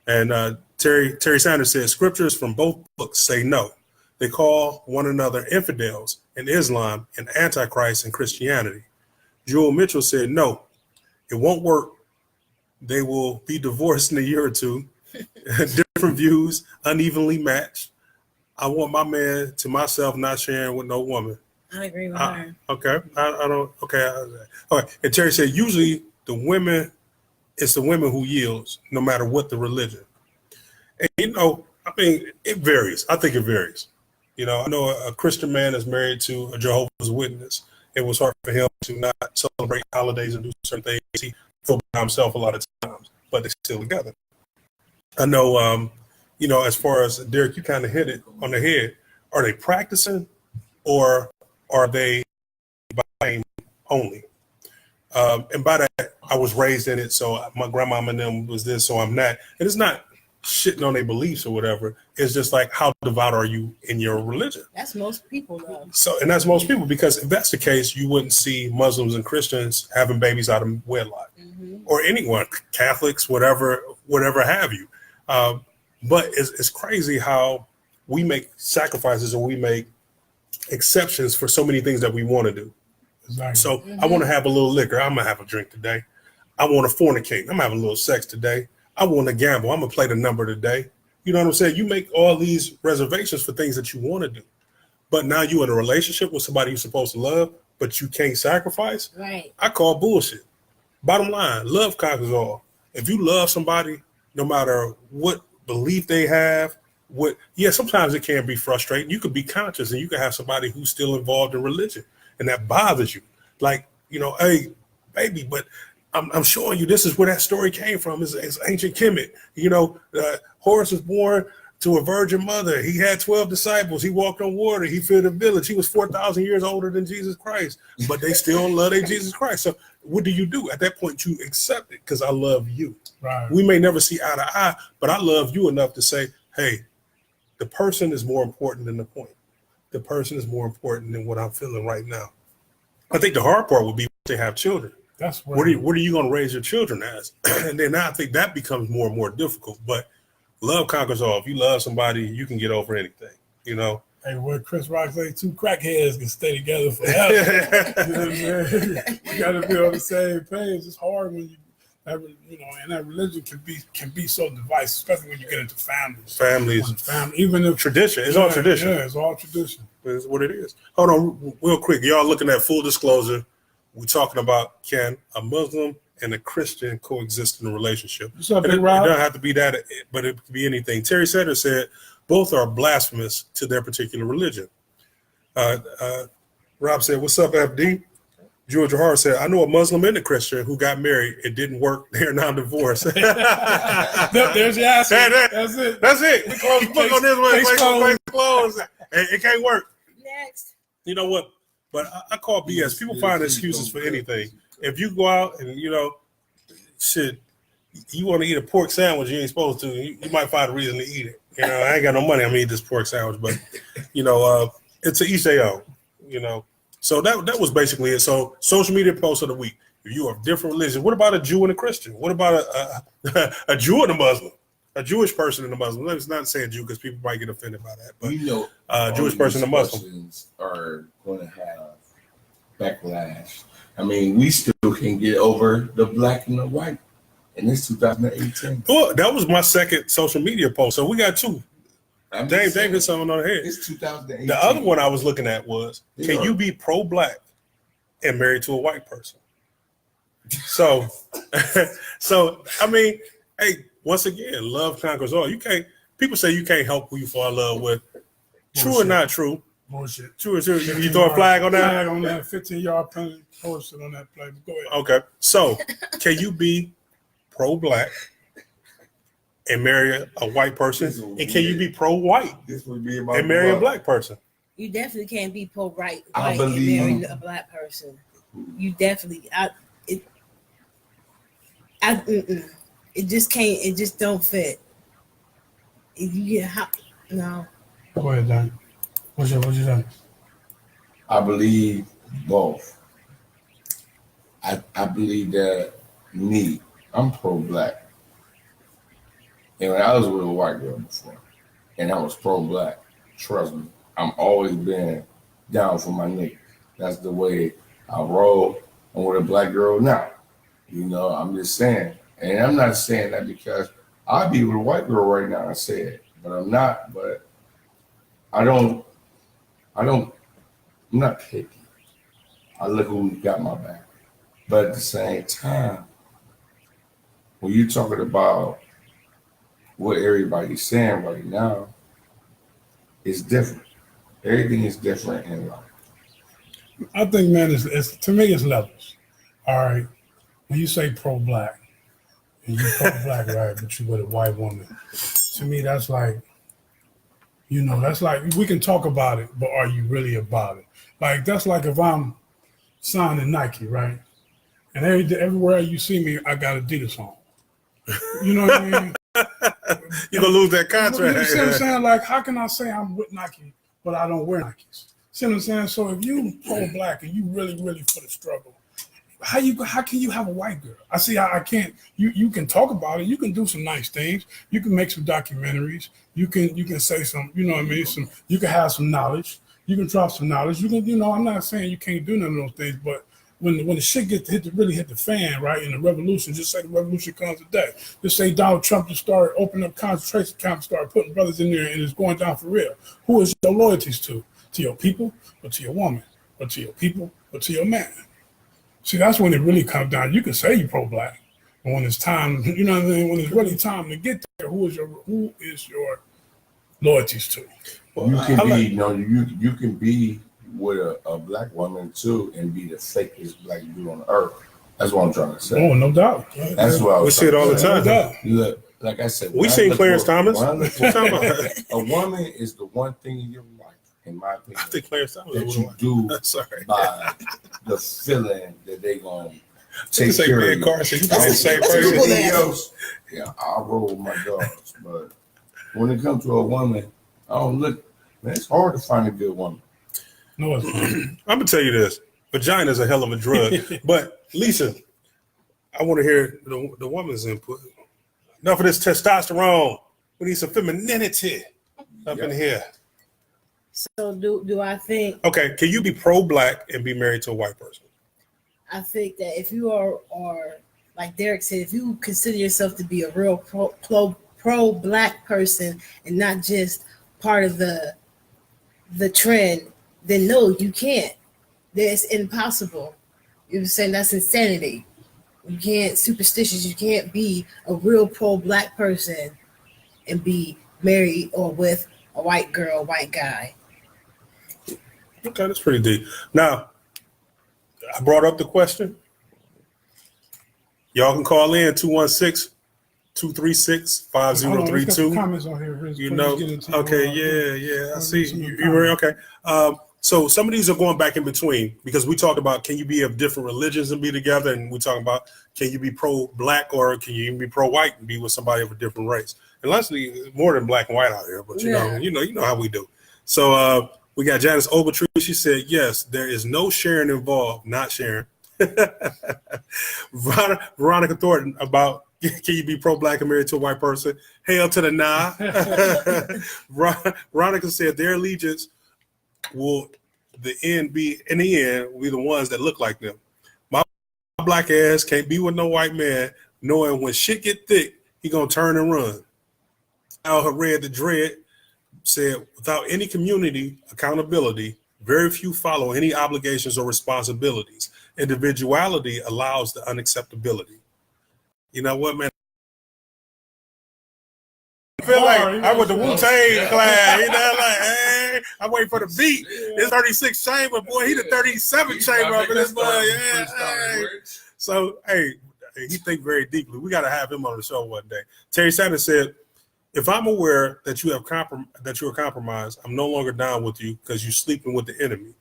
And Terry Sanders said, scriptures from both books say no. They call one another infidels in Islam and Antichrist in Christianity. Jewel Mitchell said, no, it won't work. They will be divorced in a year or two. Different views, unevenly matched. I want my man to myself, not sharing with no woman. I agree with her. Okay. I don't. Okay. All right. And Terry said, usually it's the women who yields, no matter what the religion. And, I mean, it varies. I think it varies. I know a Christian man is married to a Jehovah's Witness. It was hard for him to not celebrate holidays and do certain things. He felt by himself a lot of times, but they're still together. I know, as far as Derek, you kind of hit it on the head. Are they practicing, or are they by name only? And by that, I was raised in it, so my grandmama and them was this, so I'm that. And it's not shitting on their beliefs or whatever. It's just like, how devout are you in your religion? That's most people, though. So, and that's most people, because if that's the case, you wouldn't see Muslims and Christians having babies out of wedlock, or anyone, Catholics, whatever have you. But it's crazy how we make sacrifices, or we make exceptions for so many things that we want to do. Exactly. So I want to have a little liquor. I'm going to have a drink today. I want to fornicate. I'm going to have a little sex today. I want to gamble. I'm going to play the number today. You know what I'm saying? You make all these reservations for things that you want to do. But now you're in a relationship with somebody you're supposed to love, but you can't sacrifice. Right. I call bullshit. Bottom line, love conquers all. If you love somebody, no matter what belief they have, sometimes it can be frustrating. You could be conscious, and you could have somebody who's still involved in religion, and that bothers you. Like, hey, baby, but I'm showing you this is where that story came from. It's ancient Kemet. Horus was born to a virgin mother. He had 12 disciples. He walked on water. He filled a village. He was 4,000 years older than Jesus Christ, but they still love their Jesus Christ. So what do? At that point, you accept it because I love you. Right. We may never see eye to eye, but I love you enough to say, hey, the person is more important than the point. The person is more important than what I'm feeling right now. I think the hard part would be to have children. That's what are you going to raise your children as? And then I think that becomes more and more difficult. But love conquers all. If you love somebody, you can get over anything. Hey, what Chris Rock say, two crackheads can stay together forever. You know what I'm saying? You got to be on the same page. It's hard when and that religion can be so divisive, especially when you get into families. Even if tradition, it's all tradition. Yeah, it's all tradition. It's what it is. Hold on, real quick. Y'all looking at Full Disclosure. We're talking about, can a Muslim and a Christian coexist in a relationship? What's up, it Big Rob? doesn't have to be that, but it could be anything. Terry Sanders said both are blasphemous to their particular religion. Rob said, what's up, FD? George Hart said, I know a Muslim and a Christian who got married. It didn't work. They're now divorced. There's your answer. That's it. That's it. We close the book on this one. Close. It can't work. Next. You know what? But I call BS. People find excuses for anything. If you go out and, you want to eat a pork sandwich you ain't supposed to, you might find a reason to eat it. I ain't got no money. I'm going to eat this pork sandwich. But, it's an each their own, So that was basically it. So social media posts of the week. If you are of different religions, what about a Jew and a Christian? What about a Jew and a Muslim? A Jewish person and a Muslim. Let's not say a Jew because people might get offended by that. But Jewish person and a Muslim are going to have backlash. I mean, we still can get over the black and the white, and it's 2018. Well, that was my second social media post. So we got two. I'm Dave just saying, hit something on the head. It's 2018. The other one I was looking at was, can Yeah. you be pro-black and married to a white person? So, so I mean, hey, once again, love conquers all. You can't. People say you can't help who you fall in love with. True or Bullshit. not true? Bullshit. True or true? You throw a flag on that? Flag on that 15-yard penalty. Posted on that play. Go ahead. Okay. So, can you be pro-black and marry a white person, and can you be pro-white This would be my and marry a brother. black person? You definitely can't be pro-right I white and believe- marry a black person. You definitely, it just can't. It just don't fit. No. Go ahead, Dan. What you done? I believe both. I believe that I'm pro-black. And when I was with a white girl before, and I was pro-black, trust me, I'm always been down for my niggas. That's the way I roll. I'm with a black girl now. You know, I'm just saying. And I'm not saying that because I'd be with a white girl right now, I said, but I'm not, but I'm not picky. I look who got my back. But at the same time, when you're talking about what everybody's saying right now, it's different. Everything is different in life. I think, man, it's to me, it's levels. All right. When you say pro-black, and you pro-black, right, but you with a white woman, to me, that's like, that's like, we can talk about it, but are you really about it? Like, that's like if I'm signing Nike, right? And everywhere you see me, I got Adidas on. You know what I mean? You're gonna lose that You contract. see what I'm saying? Like, how can I say I'm with Nike, but I don't wear Nikes? See what I'm saying? So if you pro-black and you really, really for the struggle, how can you have a white girl? I can't. You can talk about it. You can do some nice things. You can make some documentaries. You can say some. You know what I mean? You can have some knowledge. You can drop some knowledge. You can. I'm not saying you can't do none of those things, but when the shit really hit the fan, right, in the revolution, just say the revolution comes today. Just say Donald Trump just started opening up concentration camps, started putting brothers in there, and it's going down for real. Who is your loyalties to? To your people, or to your woman, or to your people, or to your man? See, that's when it really comes down. You can say you're pro-black, but when it's time, you know what I mean. When it's really time to get there, who is your loyalties to? Well, You I can like- you can be with a black woman too and be the fakest black dude on earth. That's what I'm trying to say. Oh, no doubt. That's what I We was see it all the trying to time. No doubt. say. Look, like I said, We when I seen look Clarence for- Thomas. when I look for- What you talking about? A woman is the one thing in your life, in my I opinion, think Clarence Thomas that was you one. do Sorry. by the feeling that they gonna You take can say care Ben of you. Carson. You I can say don't the same care person. People anything that- else. Yeah, I roll with my dogs, but when it comes to a woman, I don't look. Man, it's hard to find a good woman. No, it's not. I'm gonna tell you this: vagina is a hell of a drug. But Lisa, I want to hear the woman's input. Enough of this testosterone. We need some femininity up in here. So do I think? Okay, can you be pro-black and be married to a white person? I think that if you are like Derek said, if you consider yourself to be a real pro-black person and not just part of the trend, then no, you can't. That's impossible. You're saying that's insanity. You can't superstitious. You can't be a real pro-black person and be married or with a white girl, white guy. Okay, that's pretty deep. Now, I brought up the question. Y'all can call in 216-236-5032. Comments on here. Riz, You before know, get into okay, your, yeah, I I'll see. read some of You the were okay. So some of these are going back in between because we talked about can you be of different religions and be together, and we talking about can you be pro-black or can you even be pro-white and be with somebody of a different race? And lastly, more than black and white out here, but you know how we do. So we got Janice Ogletree. She said yes, there is no sharing involved, not sharing. Veronica Thornton about can you be pro-black and married to a white person? Hail to the nah. Veronica said their allegiance will be the ones that look like them. My black ass can't be with no white man, knowing when shit get thick, he gonna turn and run. Al had read the dread. said, without any community accountability, very few follow any obligations or responsibilities. Individuality allows the unacceptability. You know what, man? I feel like I went to Wu-Tang class, you know, like, hey, I wait for the beat. It's 36 chamber, boy. He the 37 chamber up in this boy. Yeah, hey. So, hey, he think very deeply. We got to have him on the show one day. Terry Sanders said, if I'm aware that you are compromised, I'm no longer down with you because you're sleeping with the enemy.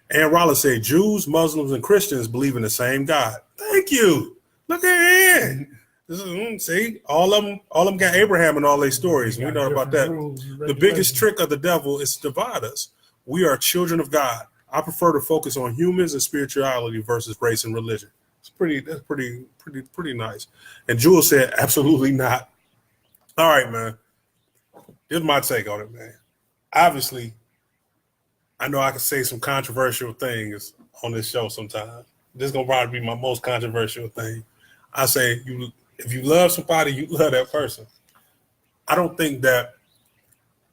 Ann Rollins said, Jews, Muslims, and Christians believe in the same God. Thank you. Look at Ann. See, all of them got Abraham in all their stories. We know about that. The biggest trick of the devil is to divide us. We are children of God. I prefer to focus on humans and spirituality versus race and religion. That's pretty nice. And Jules said, absolutely not. All right, man. Here's my take on it, man. Obviously, I know I can say some controversial things on this show sometimes. This is gonna probably be my most controversial thing. I say if you love somebody, you love that person. I don't think that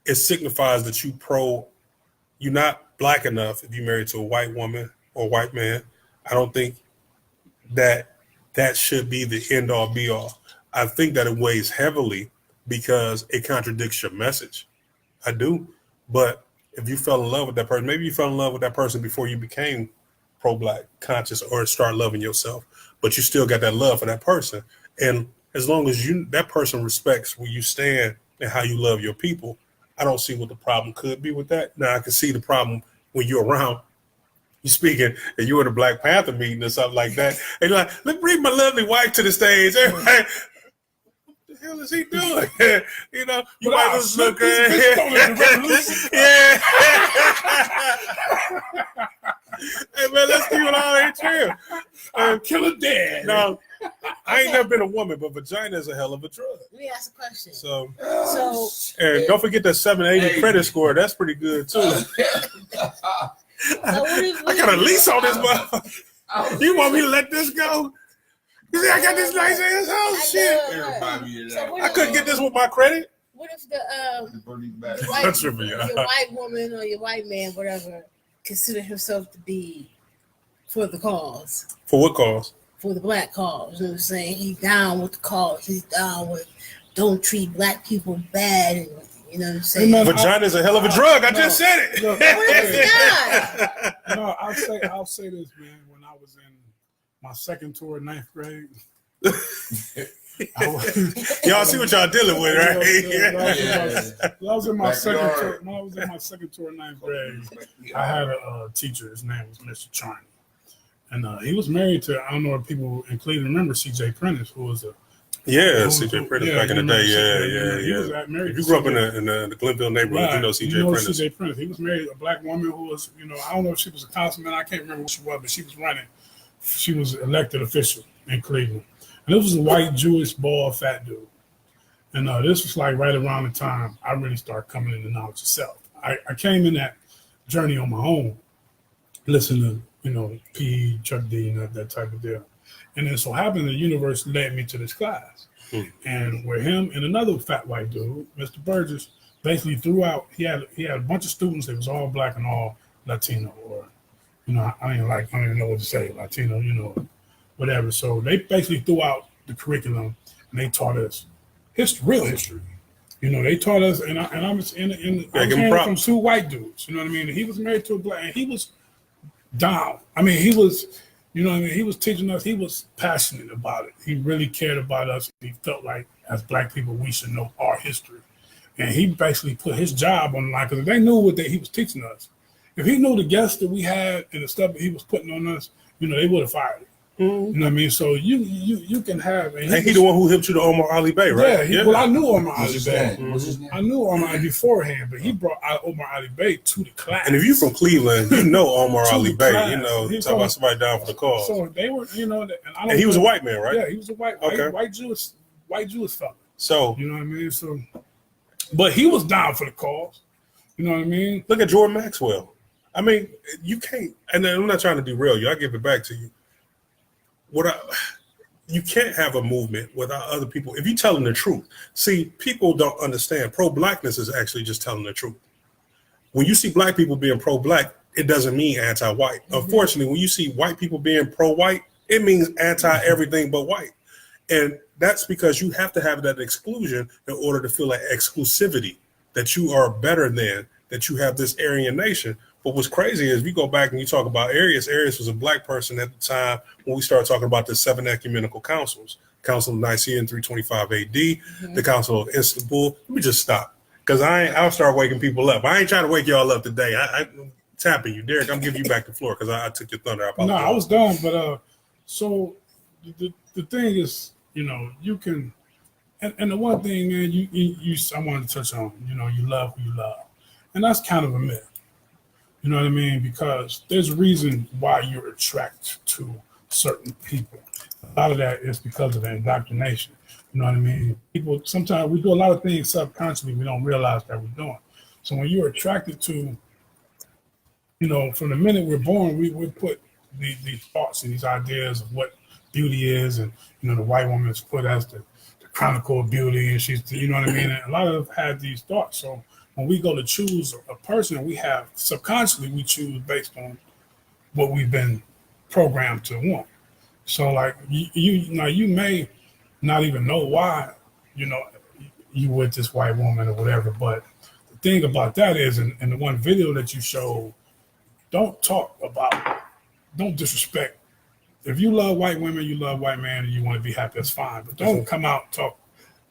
it signifies that you're not black enough if you're married to a white woman or a white man. I don't think that should be the end all be all. I think that it weighs heavily because it contradicts your message. I do. But if you fell in love with that person, maybe you fell in love with that person before you became pro-black conscious or start loving yourself, but you still got that love for that person. And as long as that person respects where you stand and how you love your people, I don't see what the problem could be with that. Now, I can see the problem when you're around, you speaking, and you're at a Black Panther meeting or something like that, and you're like, let's bring my lovely wife to the stage. Everybody, what the hell is he doing? You know, you might just look at yeah. Hey, man, let's keep it all in chill. I'm killing dead. No, I ain't never been a woman, but vagina is a hell of a drug. Let me ask a question. So And don't forget that 780 credit score. That's pretty good, too. I got a lease on this motherfucker. You want me to let this go? You see, I got this nice ass house. Shit. I couldn't get this with my credit. What if your white woman or your white man, whatever, consider himself to be for the cause? For what cause? For the black cause. You know what I'm saying? He's down with the cause. He's down with don't treat black people bad. And, you know what I'm saying? Vagina is a hell of a drug. I just said it. No, I'll say this, man. When I was in my second tour in 9th grade. Y'all see what y'all dealing with, right? I was in my second tour. When I was in my second tour in 9th grade, I had a teacher. His name was Mr. Charney. And he was married to, I don't know if people in Cleveland remember C.J. Prentice, who was a C.J. Prentice back in the day. Yeah. If you grew up in the Glenville neighborhood, right. You know C.J. Prentice. C.J. Prentice. He was married to a black woman who was, I don't know if she was a councilman. I can't remember what she was, but she was running. She was elected official in Cleveland. And this was a white, Jewish, bald, fat dude. And this was like right around the time I really started coming into knowledge of self. I came in that journey on my own, listening to, P, Chuck D, and that type of deal. And then so happened the universe led me to this class. And where him and another fat white dude, Mr. Burgess, basically threw out, he had a bunch of students that was all black and all Latino, or, I don't even know what to say, Latino, whatever. So they basically threw out the curriculum and they taught us real history. They taught us, and I was from two white dudes, you know what I mean? And he was married to a black, and he was down. He was, he was teaching us, he was passionate about it. He really cared about us. He felt like as black people, we should know our history. And he basically put his job on the line because they knew what he was teaching us. If he knew the guests that we had and the stuff that he was putting on us, they would have fired him. Mm-hmm. You know what I mean? So you can have. And he the one who hipped you to Omar Ali Bey, right? Yeah. Well, I knew Omar Ali Bey. Mm-hmm. I knew Omar Ali beforehand, but he brought Omar Ali Bey to the class. And if you're from Cleveland, you know Omar Ali Bey. Talk about somebody down for the cause. So they were, and he was a white man, right? Yeah, he was a white Jewish fella. So you know what I mean? So, but he was down for the cause. You know what I mean? Look at Jordan Maxwell. You can't. And I'm not trying to derail you. I give it back to you. you can't have a movement without other people. If you're telling the truth, see, people don't understand. Pro-blackness is actually just telling the truth. When you see black people being pro-black, it doesn't mean anti-white. Unfortunately, when you see white people being pro-white, it means anti-everything but white. And that's because you have to have that exclusion in order to feel like exclusivity, that you are better than, that you have this Aryan nation. But what's crazy is if you go back and you talk about Arius was a black person at the time when we started talking about the 7 ecumenical councils, Council of Nicaea in 325 AD, the Council of Istanbul. Let me just stop, because I'll start waking people up. I ain't trying to wake y'all up today. I'm tapping you. Derek, I'm giving you back the floor because I took your thunder. No, I was done, but so the thing is, you know, you can, and the one thing, man, you I wanted to touch on, you know, you love who you love, and that's kind of a myth. You know what I mean? Because there's a reason why you're attracted to certain people. A lot of that is because of the indoctrination. You know what I mean? People, sometimes we do a lot of things subconsciously we don't realize that we're doing. So when you're attracted to, you know, from the minute we're born, we put these thoughts and these ideas of what beauty is, and you know, the white woman is put as the chronicle of beauty, and she's, you know what I mean? And a lot of us have these thoughts. So when we go to choose a person, we have subconsciously we choose based on what we've been programmed to want. So like you may not even know why, you know, you with this white woman or whatever. But the thing about that is, in the one video that you showed, don't disrespect. If you love white women, you love white man, and you want to be happy, that's fine. But don't come out and talk,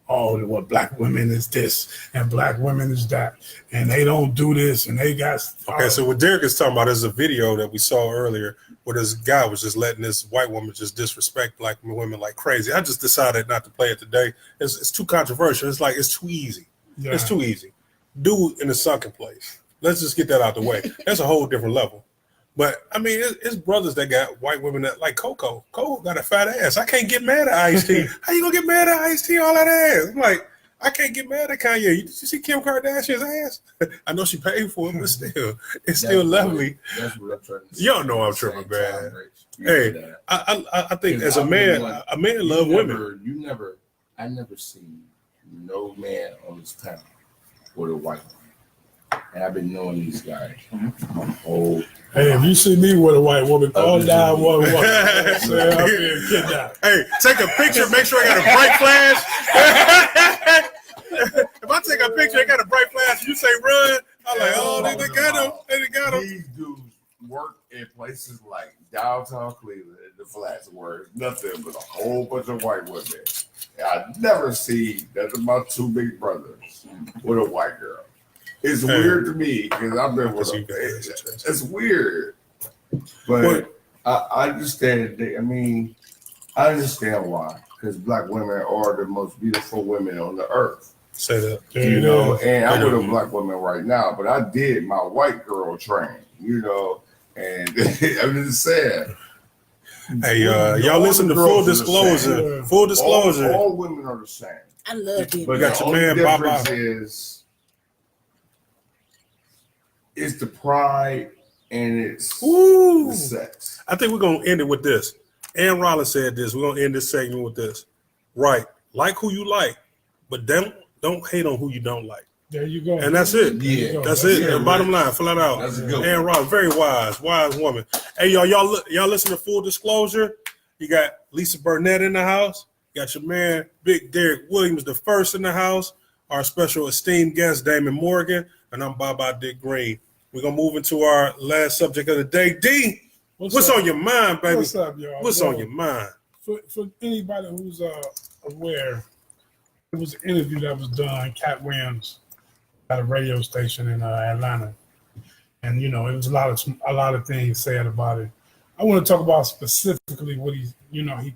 oh, what black women is this and black women is that, and they don't do this and they got. Okay, so what Derek is talking about is a video that we saw earlier where this guy was just letting this white woman just disrespect black women like crazy. I just decided not to play it today. It's too controversial. It's like it's too easy. Yeah. It's too easy. Dude in the sunken place. Let's just get that out the way. That's a whole different level. But I mean, it's brothers that got white women that like Coco. Coco got a fat ass. I can't get mad at Ice-T. How you gonna get mad at Ice-T all that ass? I'm like, I can't get mad at Kanye. Did you see Kim Kardashian's ass? I know she paid for it, but still, it's still lovely. That's what I'm trying to say. Y'all know I'm tripping, man. Hey, I think as a man love women. I never seen no man on this panel with a white woman. And I've been knowing these guys my whole. Hey, if you see me with a white woman, call 911. Hey, take a picture. Make sure I got a bright flash. If I take a picture, I got a bright flash. You say run. I'm like, oh, they got him. They got him. These dudes work in places like downtown Cleveland, the flats, where it's nothing but a whole bunch of white women. And I never see nothing about 2 big brothers with a white girl. It's weird to me because I've been with them. It's weird, but I understand. I understand why. Because black women are the most beautiful women on the earth. Say that. You know, and I'm with a black woman right now, but I did my white girl training. You know, and I'm just saying. Hey, y'all listen to Full Disclosure. Full Disclosure. All women are the same. I love being. But got your man, Baba. It's the pride and it's the sex. I think we're going to end it with this. Ann Rollins said this. We're going to end this segment with this. Right. Like who you like, but don't hate on who you don't like. There you go. And that's it. Yeah. That's it. And bottom line, flat out. That's a good one. Ann Rollins, very wise woman. Hey, y'all listen to Full Disclosure. You got Lisa Burnett in the house. You got your man, Big Derek Williams, the first in the house. Our special esteemed guest, Damon Morgan. And I'm Baba Dick Green. We're going to move into our last subject of the day. D, what's on your mind, baby? What's up, y'all? What's on your mind? For anybody who's aware, it was an interview that was done, Cat Williams, at a radio station in Atlanta. And, you know, it was a lot of things said about it. I want to talk about specifically what he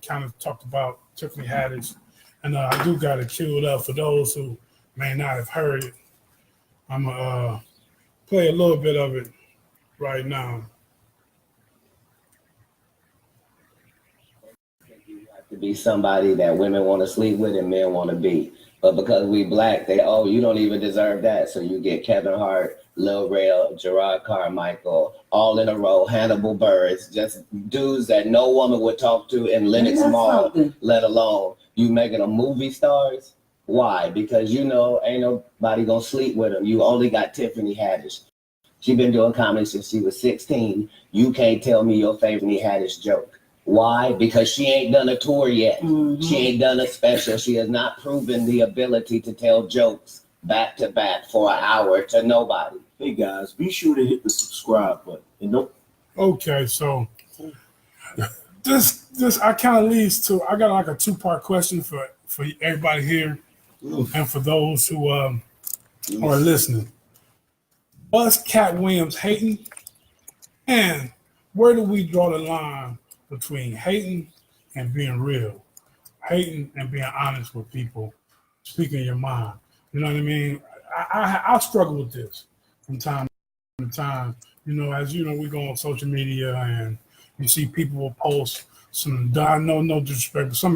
kind of talked about Tiffany Haddish. And I do got it queued up for those who may not have heard it. I'm going to play a little bit of it right now. You have to be somebody that women want to sleep with and men want to be. But because we black, they you don't even deserve that. So you get Kevin Hart, Lil Rel, Gerard Carmichael, all in a row, Hannibal Buress, just dudes that no woman would talk to in Lenox Mall, let alone you making them movie stars. Why? Because you know ain't nobody gonna sleep with them. You only got Tiffany Haddish. She been doing comedy since she was 16. You can't tell me your favorite Tiffany Haddish joke. Why? Because she ain't done a tour yet. She ain't done a special. She has not proven the ability to tell jokes back to back for an hour to nobody. Hey guys, be sure to hit the subscribe button. And don't. Okay, so this I kind of leads to I got like a 2-part question for everybody here and for those who are listening. Was Cat Williams hating? And where do we draw the line between hating and being real? Hating and being honest with people, speaking your mind. You know what I mean? I struggle with this from time to time. You know, as you know, we go on social media and you see people will post some no disrespect, but some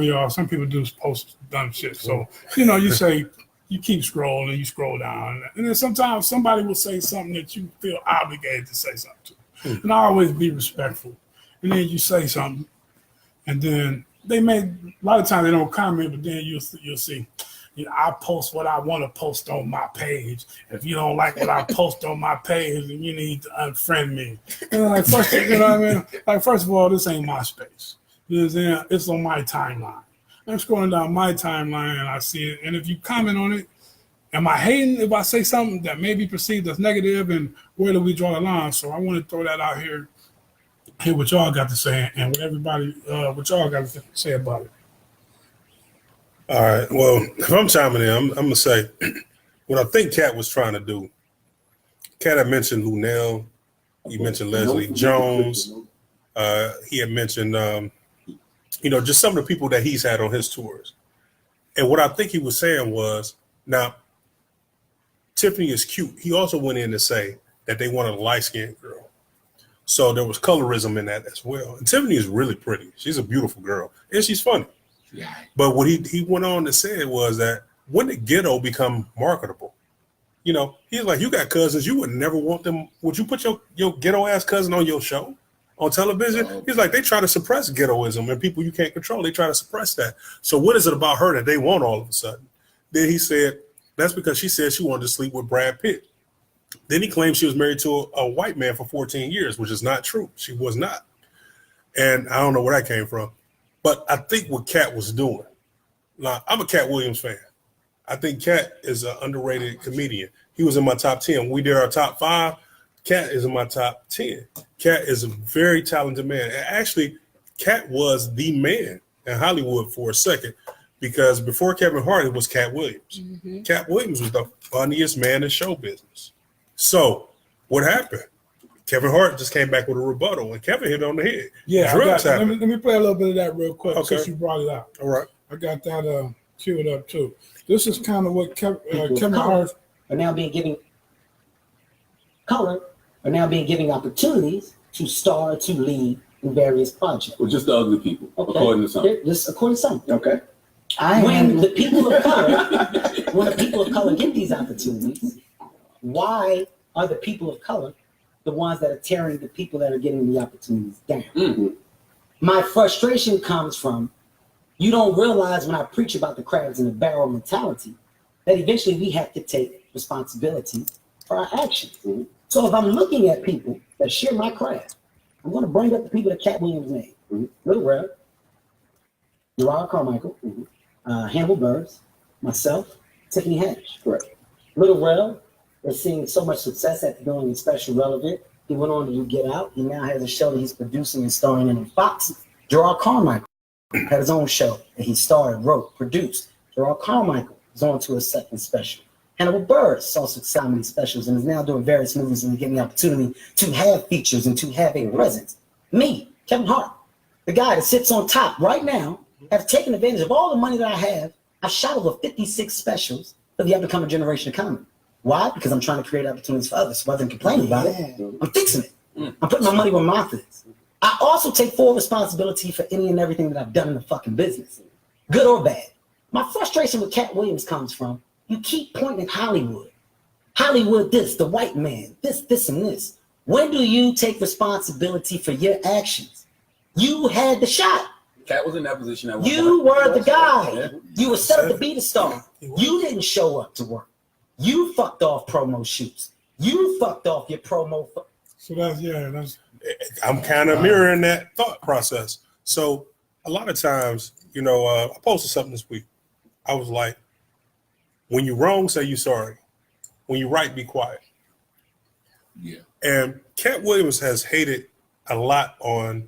people do post dumb shit. So, you know, you say, you keep scrolling, you scroll down, and then sometimes somebody will say something that you feel obligated to say something to. And I always be respectful. And then you say something, and then a lot of times they don't comment, but then you'll see, you know, I post what I want to post on my page. If you don't like what I post on my page, then you need to unfriend me. And like first, you know what I mean? Like first of all, this ain't my space. You know what I'm saying? It's on my timeline. I'm scrolling down my timeline and I see it. And if you comment on it, am I hating if I say something that may be perceived as negative? And where do we draw the line? So I want to throw that out here, hear what y'all got to say, and what everybody, what y'all got to say about it. All right. Well, if I'm chiming in, I'm going to say what I think Cat was trying to do. Cat had mentioned Lunel. He mentioned Leslie Jones. He had mentioned, you know, just some of the people that he's had on his tours. And what I think he was saying was, now, Tiffany is cute. He also went in to say that they wanted a light-skinned girl. So there was colorism in that as well. And Tiffany is really pretty. She's a beautiful girl. And she's funny. Yeah. But what he went on to say was that when did ghetto become marketable? You know, he's like, you got cousins, you would never want them. Would you put your ghetto ass cousin on your show on television? He's like, they try to suppress ghettoism and people you can't control. They try to suppress that. So what is it about her that they want all of a sudden? Then he said, that's because she said she wanted to sleep with Brad Pitt. Then he claimed she was married to a white man for 14 years, which is not true. She was not. And I don't know where that came from. But I think what Cat was doing, now, I'm a Cat Williams fan. I think Cat is an underrated comedian. He was in my top 10. When we did our top 5, Cat is in my top 10. Cat is a very talented man. And actually, Cat was the man in Hollywood for a second, because before Kevin Hart, it was Cat Williams. Mm-hmm. Cat Williams was the funniest man in show business. So what happened? Kevin Hart just came back with a rebuttal, and Kevin hit on the head. Yeah, let me play a little bit of that real quick since you brought it out. All right. I got that queued up too. This is kind of what Kevin Hart are now being given opportunities to star, to lead in various projects. Well, just the ugly people, according to some. Just according to some. Okay. When the people of color get these opportunities, why are the people of color the ones that are tearing the people that are getting the opportunities down? Mm-hmm. My frustration comes from, you don't realize when I preach about the crabs in the barrel mentality that eventually we have to take responsibility for our actions. Mm-hmm. So if I'm looking at people that share my craft, I'm going to bring up the people that Cat Williams named. Mm-hmm. Lil Rel, Gerard Carmichael, Hannibal Buress, myself, Tiffany Haddish. Correct. Lil Rel is seeing so much success after doing a special Relevant. He went on to do Get Out. He now has a show that he's producing and starring in Fox. Gerard Carmichael had his own show that he starred, wrote, produced. Gerard Carmichael is on to his second special. Hannibal Buress also comedy specials and is now doing various movies and getting the opportunity to have features and to have a presence. Me, Kevin Hart, the guy that sits on top right now, have taken advantage of all the money that I have. I've shot over 56 specials for the upcoming generation of comedy. Why? Because I'm trying to create opportunities for others. Rather than complaining about it, I'm fixing it. I'm putting my money where my mouth is. I also take full responsibility for any and everything that I've done in the fucking business, good or bad. My frustration with Cat Williams comes from you keep pointing at Hollywood. Hollywood, this, the white man, this, and this. When do you take responsibility for your actions? You had the shot. Cat was in that position at one You point. were the guy. Yeah. You were set up to be the star. You didn't show up to work. You fucked off promo shoots. You fucked off your promo. So that's I'm kind of mirroring that thought process. So a lot of times, I posted something this week. I was like, when you're wrong, say you're sorry. When you're right, be quiet. Yeah. And Cat Williams has hated a lot on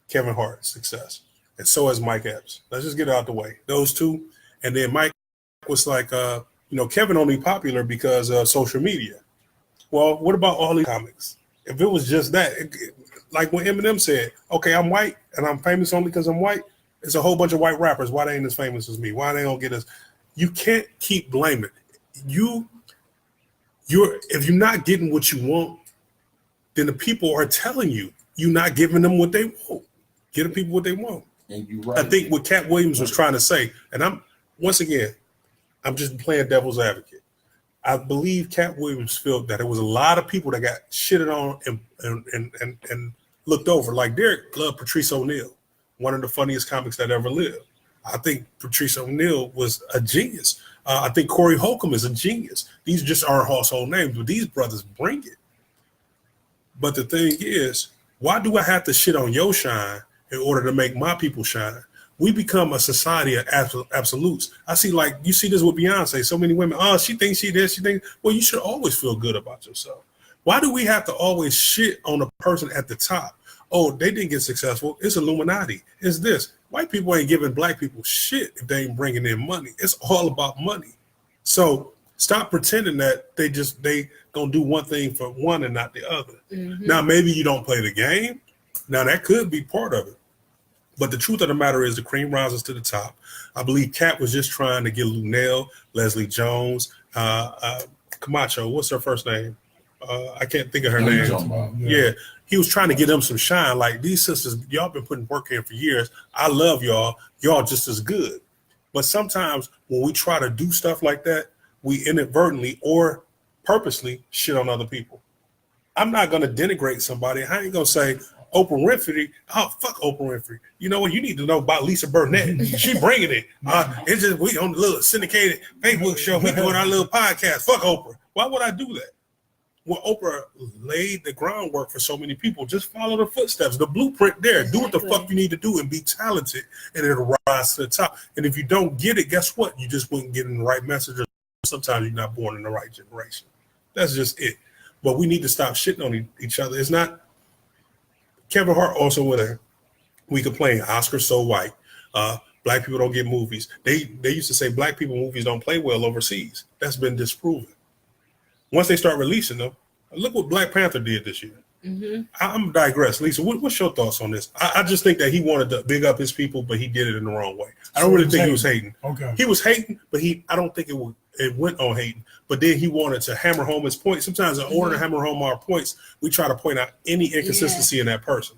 Kevin Hart's success. And so has Mike Epps. Let's just get it out the way. Those two. And then Mike was like, Kevin only popular because of social media. Well, what about all these comics? If it was just that, like when Eminem said, okay, I'm white and I'm famous only because I'm white, it's a whole bunch of white rappers. Why they ain't as famous as me? Why they don't get us? You can't keep blaming. If you're not getting what you want, then the people are telling you you're not giving them what they want. Give the people what they want. And you're right. I think what Cat Williams was trying to say, and I'm just playing devil's advocate. I believe Cat Williams felt that there was a lot of people that got shitted on and looked over. Like Derek loved Patrice O'Neal, one of the funniest comics that ever lived. I think Patrice O'Neal was a genius. I think Corey Holcomb is a genius. These just aren't household names, but these brothers bring it. But the thing is, why do I have to shit on your shine in order to make my people shine? We become a society of absolutes. I see, like, you see this with Beyonce. So many women, she thinks she this, she thinks. Well, you should always feel good about yourself. Why do we have to always shit on the person at the top? Oh, they didn't get successful. It's Illuminati. It's this. White people ain't giving black people shit if they ain't bringing in money. It's all about money. So stop pretending that they gonna do one thing for one and not the other. Mm-hmm. Now, maybe you don't play the game. Now, that could be part of it. But the truth of the matter is the cream rises to the top. I believe Cat was just trying to get Lunel, Leslie Jones, Camacho. What's her first name? I can't think of her name. Yeah. He was trying to get them some shine. Like, these sisters, y'all been putting work in for years. I love y'all. Y'all just as good. But sometimes when we try to do stuff like that, we inadvertently or purposely shit on other people. I'm not going to denigrate somebody. I ain't going to say, Oprah Winfrey, fuck Oprah Winfrey. You know what? You need to know about Lisa Burnett. She bringing it. It's just we on the little syndicated Facebook show. We doing our little podcast. Fuck Oprah. Why would I do that? Well, Oprah laid the groundwork for so many people. Just follow the footsteps, the blueprint there. Exactly. Do what the fuck you need to do and be talented, and it'll rise to the top. And if you don't get it, guess what? You just wouldn't get in the right message. Sometimes you're not born in the right generation. That's just it. But we need to stop shitting on each other. It's not. Kevin Hart also with her. We complain, Oscars so white. Black people don't get movies. They used to say black people movies don't play well overseas. That's been disproven. Once they start releasing them, look what Black Panther did this year. Mm-hmm. I'm digress. Lisa, what's your thoughts on this? I just think that he wanted to big up his people, but he did it in the wrong way. I don't really think he was hating. Okay. He was hating, but I don't think it went on hating. But then he wanted to hammer home his point. Sometimes in order to hammer home our points, we try to point out any inconsistency in that person.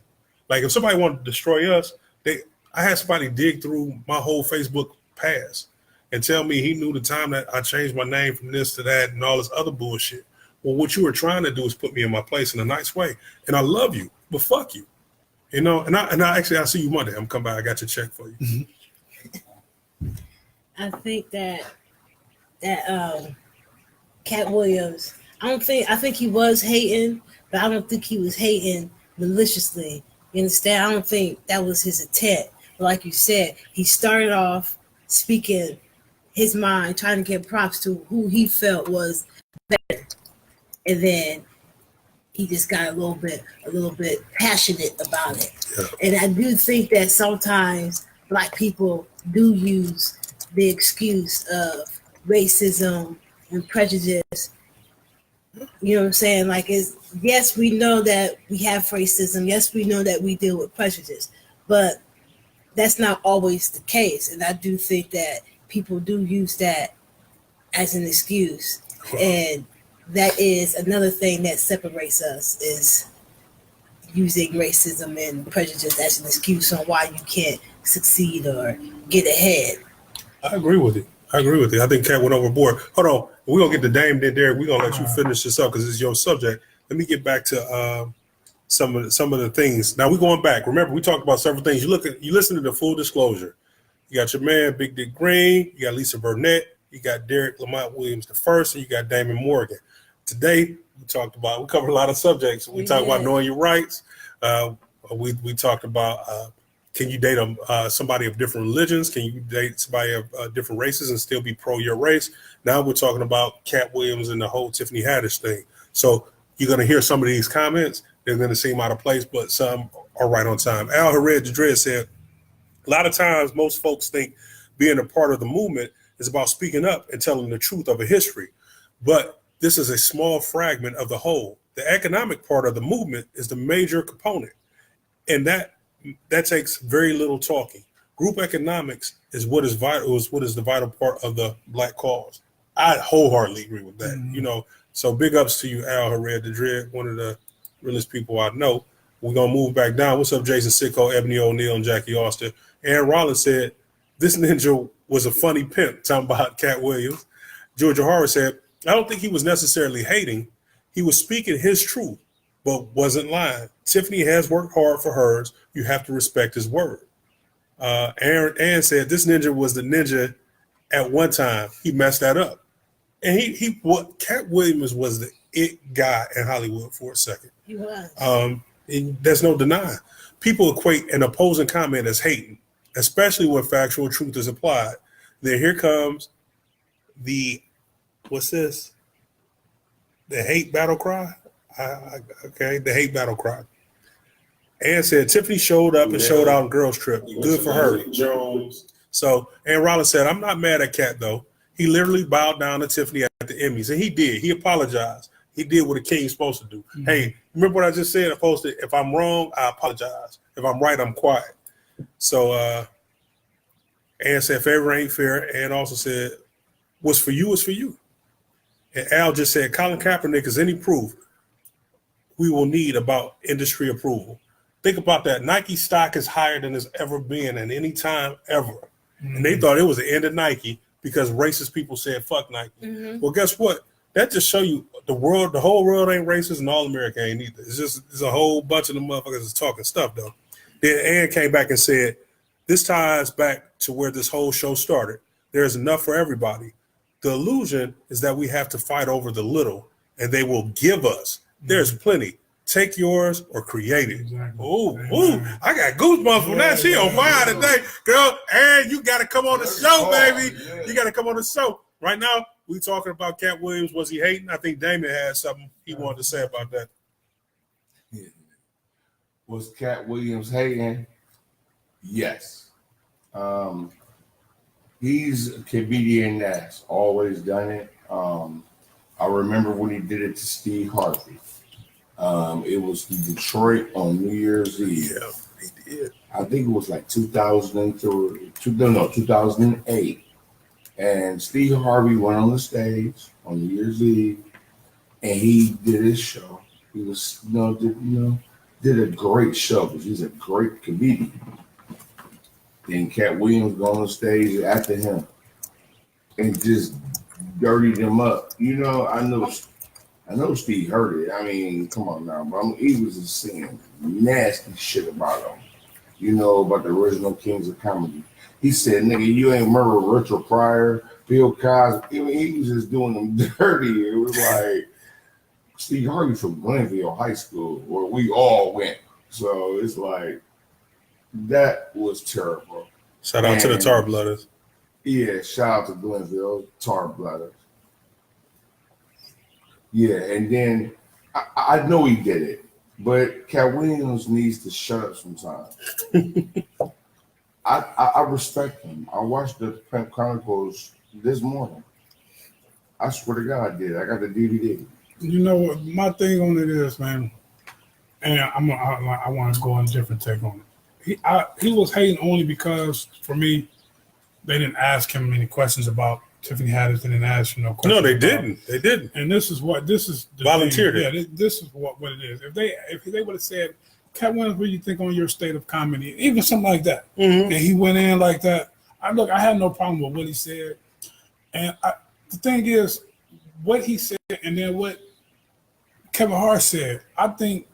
Like if somebody wanted to destroy us, I had somebody dig through my whole Facebook past and tell me he knew the time that I changed my name from this to that and all this other bullshit. Well, what you were trying to do is put me in my place in a nice way. And I love you, but fuck you. You know, and I actually, I'll see you Monday. I'm coming by. I got your check for you. I think that Cat Williams, I think he was hating, but I don't think he was hating maliciously. You understand? I don't think that was his intent. But like you said, he started off speaking his mind, trying to get props to who he felt was better. And then he just got a little bit passionate about it. Yeah. And I do think that sometimes Black people do use the excuse of racism and prejudice. You know what I'm saying? Like, yes, we know that we have racism. Yes, we know that we deal with prejudice. But that's not always the case. And I do think that people do use that as an excuse. And that is another thing that separates us, is using racism and prejudice as an excuse on why you can't succeed or get ahead. I agree with you. I think Cat went overboard. Hold on. We're going to get to Dame, then Derek. We're going to let you finish this up because it's your subject. Let me get back to some of the things. Now, we're going back. Remember, we talked about several things. You listen to the full disclosure. You got your man, Big Dick Green. You got Lisa Burnett. You got Derek Lamont Williams the first, and you got Damon Morgan. Today, we covered a lot of subjects. We talked about knowing your rights. We talked about can you date somebody of different religions? Can you date somebody of different races and still be pro your race? Now we're talking about Cat Williams and the whole Tiffany Haddish thing. So you're going to hear some of these comments. They're going to seem out of place, but some are right on time. Al Hared the Dread said, a lot of times most folks think being a part of the movement is about speaking up and telling the truth of a history. But this is a small fragment of the whole. The economic part of the movement is the major component. And that takes very little talking. Group economics is what is vital, is the vital part of the Black cause. I wholeheartedly agree with that. Mm-hmm. So big ups to you, Al Hared the Dread, one of the realest people I know. We're gonna move back down. What's up, Jason Sicko, Ebony O'Neill, and Jackie Austin? Aaron Rollins said, this ninja was a funny pimp, talking about Cat Williams. Georgia Horror said, I don't think he was necessarily hating. He was speaking his truth, but wasn't lying. Tiffany has worked hard for hers. You have to respect his word. Ann said, this ninja was the ninja at one time. He messed that up. And Cat Williams was the it guy in Hollywood for a second. He was. And there's no denying. People equate an opposing comment as hating, especially when factual truth is applied. Then here comes what's this? The hate battle cry? The hate battle cry. Ann said, Tiffany showed up and showed out on Girls Trip. Good for her. Jones. So Ann Rollins said, I'm not mad at Cat, though. He literally bowed down to Tiffany at the Emmys, and he did. He apologized. He did what a king's supposed to do. Mm-hmm. Hey, remember what I just said? If I'm wrong, I apologize. If I'm right, I'm quiet. So Ann said, favor ain't fair. Ann also said, what's for you is for you. And Al just said, Colin Kaepernick is any proof we will need about industry approval. Think about that. Nike stock is higher than it's ever been at any time ever. Mm-hmm. And they thought it was the end of Nike because racist people said, fuck Nike. Mm-hmm. Well, guess what? That just show you the whole world ain't racist and all America ain't either. It's a whole bunch of the motherfuckers is talking stuff, though. Then Ann came back and said, this ties back to where this whole show started. There's enough for everybody. The illusion is that we have to fight over the little, and they will give us. There's plenty. Take yours or create it. Exactly. Ooh, I got goosebumps from that. She on fire today. Girl, and you got to come on the show, baby. Yeah. You got to come on the show. Right now, we talking about Cat Williams. Was he hating? I think Damon had something he wanted to say about that. Yeah. Was Cat Williams hating? Yes. He's a comedian that's always done it. I remember when he did it to Steve Harvey. It was in Detroit on New Year's Eve. Yeah, he did. I think it was like 2008. And Steve Harvey went on the stage on New Year's Eve, and he did his show. He was, did a great show because he's a great comedian. Then Cat Williams go on the stage after him and just dirtied him up. I know Steve heard it. I mean, come on now, but he was just saying nasty shit about him. About the original Kings of Comedy. He said, nigga, you ain't murder Richard Pryor, Bill Cosby. He was just doing them dirty. It was like Steve Harvey from Glenville High School, where we all went. So it's like, that was terrible. Shout out to the Tar Blooders. Yeah, shout out to Glenville Tar Blooders. Yeah, and then I know he did it, but Cat Williams needs to shut up sometimes. I respect him. I watched the Pimp Chronicles this morning. I swear to God, I did. I got the DVD. You know what? My thing on it is, man, and I want to go on a different take on it. He was hating only because, for me, they didn't ask him any questions about Tiffany Haddish. They didn't ask him no questions. No, they didn't. They didn't. And this is the volunteered. Yeah, this is what it is. If they would have said, Cat Williams, what do you think on your state of comedy? Even something like that. Mm-hmm. And he went in like that. I had no problem with what he said, and the thing is, what he said, and then what Kevin Hart said. I think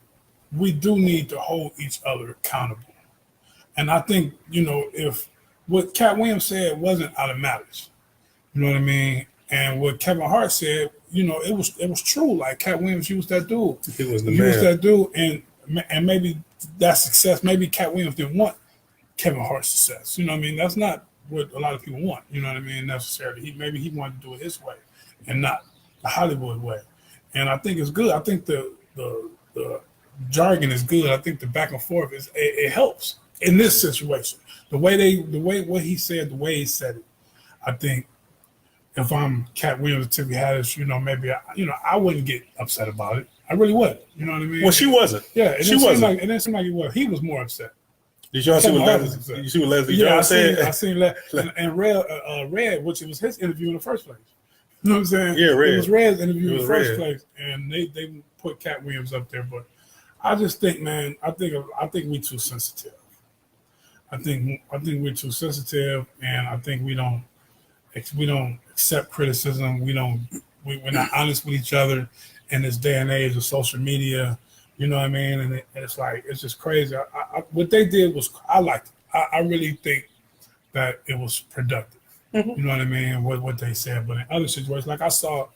we do need to hold each other accountable, and I think if what Cat Williams said wasn't out of malice, you know what I mean, and what Kevin Hart said, it was true. Like Cat Williams used that dude. He was the He man. used that dude, and maybe that success. Maybe Cat Williams didn't want Kevin Hart's success. You know what I mean? That's not what a lot of people want. You know what I mean? Necessarily, maybe he wanted to do it his way, and not the Hollywood way. And I think it's good. I think the jargon is good. I think the back and forth it helps in this situation. The way what he said, the way he said it. I think if I'm Cat Williams or Tiffany Haddish, maybe I wouldn't get upset about it. I really wouldn't. You know what I mean? Well, she wasn't. Yeah, she wasn't. It didn't seem like he was. He was more upset. Did y'all see Kevin what Hart Leslie? was upset. You see what Leslie Yeah, Jones said? I seen that. And Red, which was his interview in the first place. You know what I'm saying? Yeah, Red. It was Red's interview It in the was first Red. place, and they put Cat Williams up there. But I just think, man, I think we too sensitive. I think we're too sensitive, and I think we don't accept criticism. We're not honest with each other in this day and age of social media. You know what I mean? And it's like, it's just crazy. What they did was, I liked it. I really think that it was productive. Mm-hmm. You know what I mean? What they said. But in other situations, like I saw,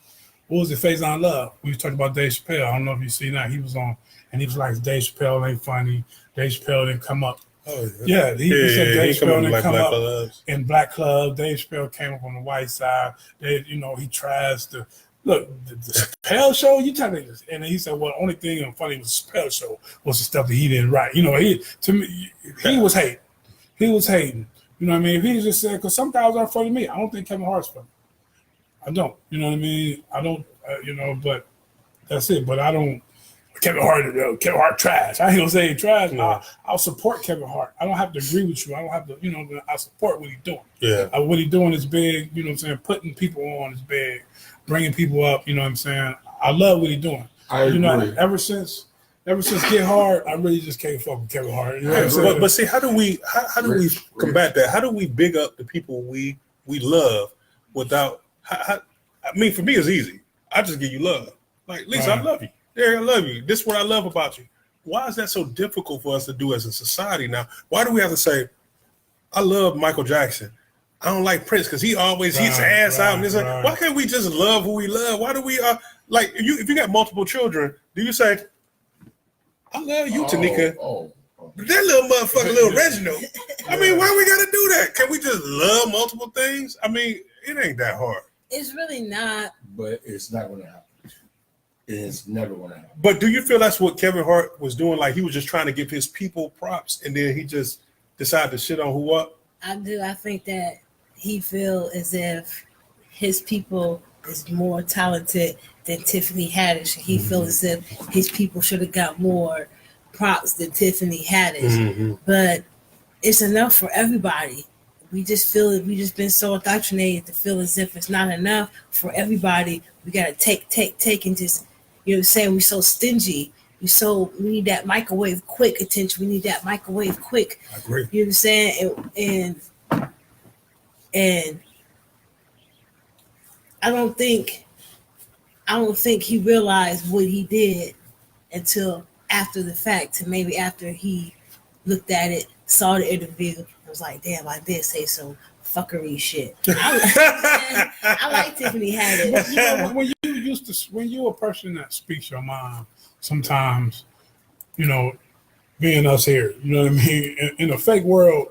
what was it, Faison Love? We talked about Dave Chappelle. I don't know if you seen that. He was on, and he was like, Dave Chappelle ain't funny. Dave Chappelle didn't come up. Oh, Yeah, he said Dave Chappelle didn't come up Clubs. in Black Club. Dave Chappelle came up on the white side. He tries to look the Chappelle show. You tell me this, and he said, "Well, the only thing funny was the Chappelle show was the stuff that he didn't write." He was hating. He was hating. You know what I mean? If he just said, because some guys aren't funny to me. I don't think Kevin Hart's funny. I don't. You know what I mean? I don't. But that's it. But I don't. Kevin Hart trash. I ain't gonna say he trash. No. I'll support Kevin Hart. I don't have to agree with you. I don't have to. I support what he's doing. Yeah. What he's doing is big. You know what I'm saying? Putting people on is big. Bringing people up. You know what I'm saying? I love what he's doing. I agree. Ever since Get Hard, I really just can't fuck with Kevin Hart. You know what I'm saying? But see, how do we combat that? How do we big up the people we love without? I mean, for me, it's easy. I just give you love. Like, Lisa, I love you. Derek, I love you. This is what I love about you. Why is that so difficult for us to do as a society now? Why do we have to say, I love Michael Jackson. I don't like Prince because he always hits ass out. And it's like, why can't we just love who we love? Why do we like if you got multiple children, do you say, I love you, Tanika? That little motherfucker, little Reginald. I mean, why we gotta do that? Can we just love multiple things? I mean, it ain't that hard. It's really not. But it's not going to happen. It's never going to happen. But do you feel that's what Kevin Hart was doing? Like he was just trying to give his people props, and then he just decided to shit on who up? I do. I think that he feel as if his people is more talented than Tiffany Haddish. He feels as if his people should have got more props than Tiffany Haddish. Take it's enough for everybody. We just feel that we just been so indoctrinated to feel as if it's not enough for everybody. We gotta take and just, you know what I'm saying? We're so stingy. We need that microwave quick attention. We need that microwave quick. I agree. You know what I'm saying? And I don't think he realized what he did until after the fact. To maybe after he looked at it, saw the interview, and was like, "Damn, I did say some fuckery shit." I like Tiffany Haddish. You know, when you're a person that speaks your mind, sometimes, being us here, you know what I mean? In a fake world,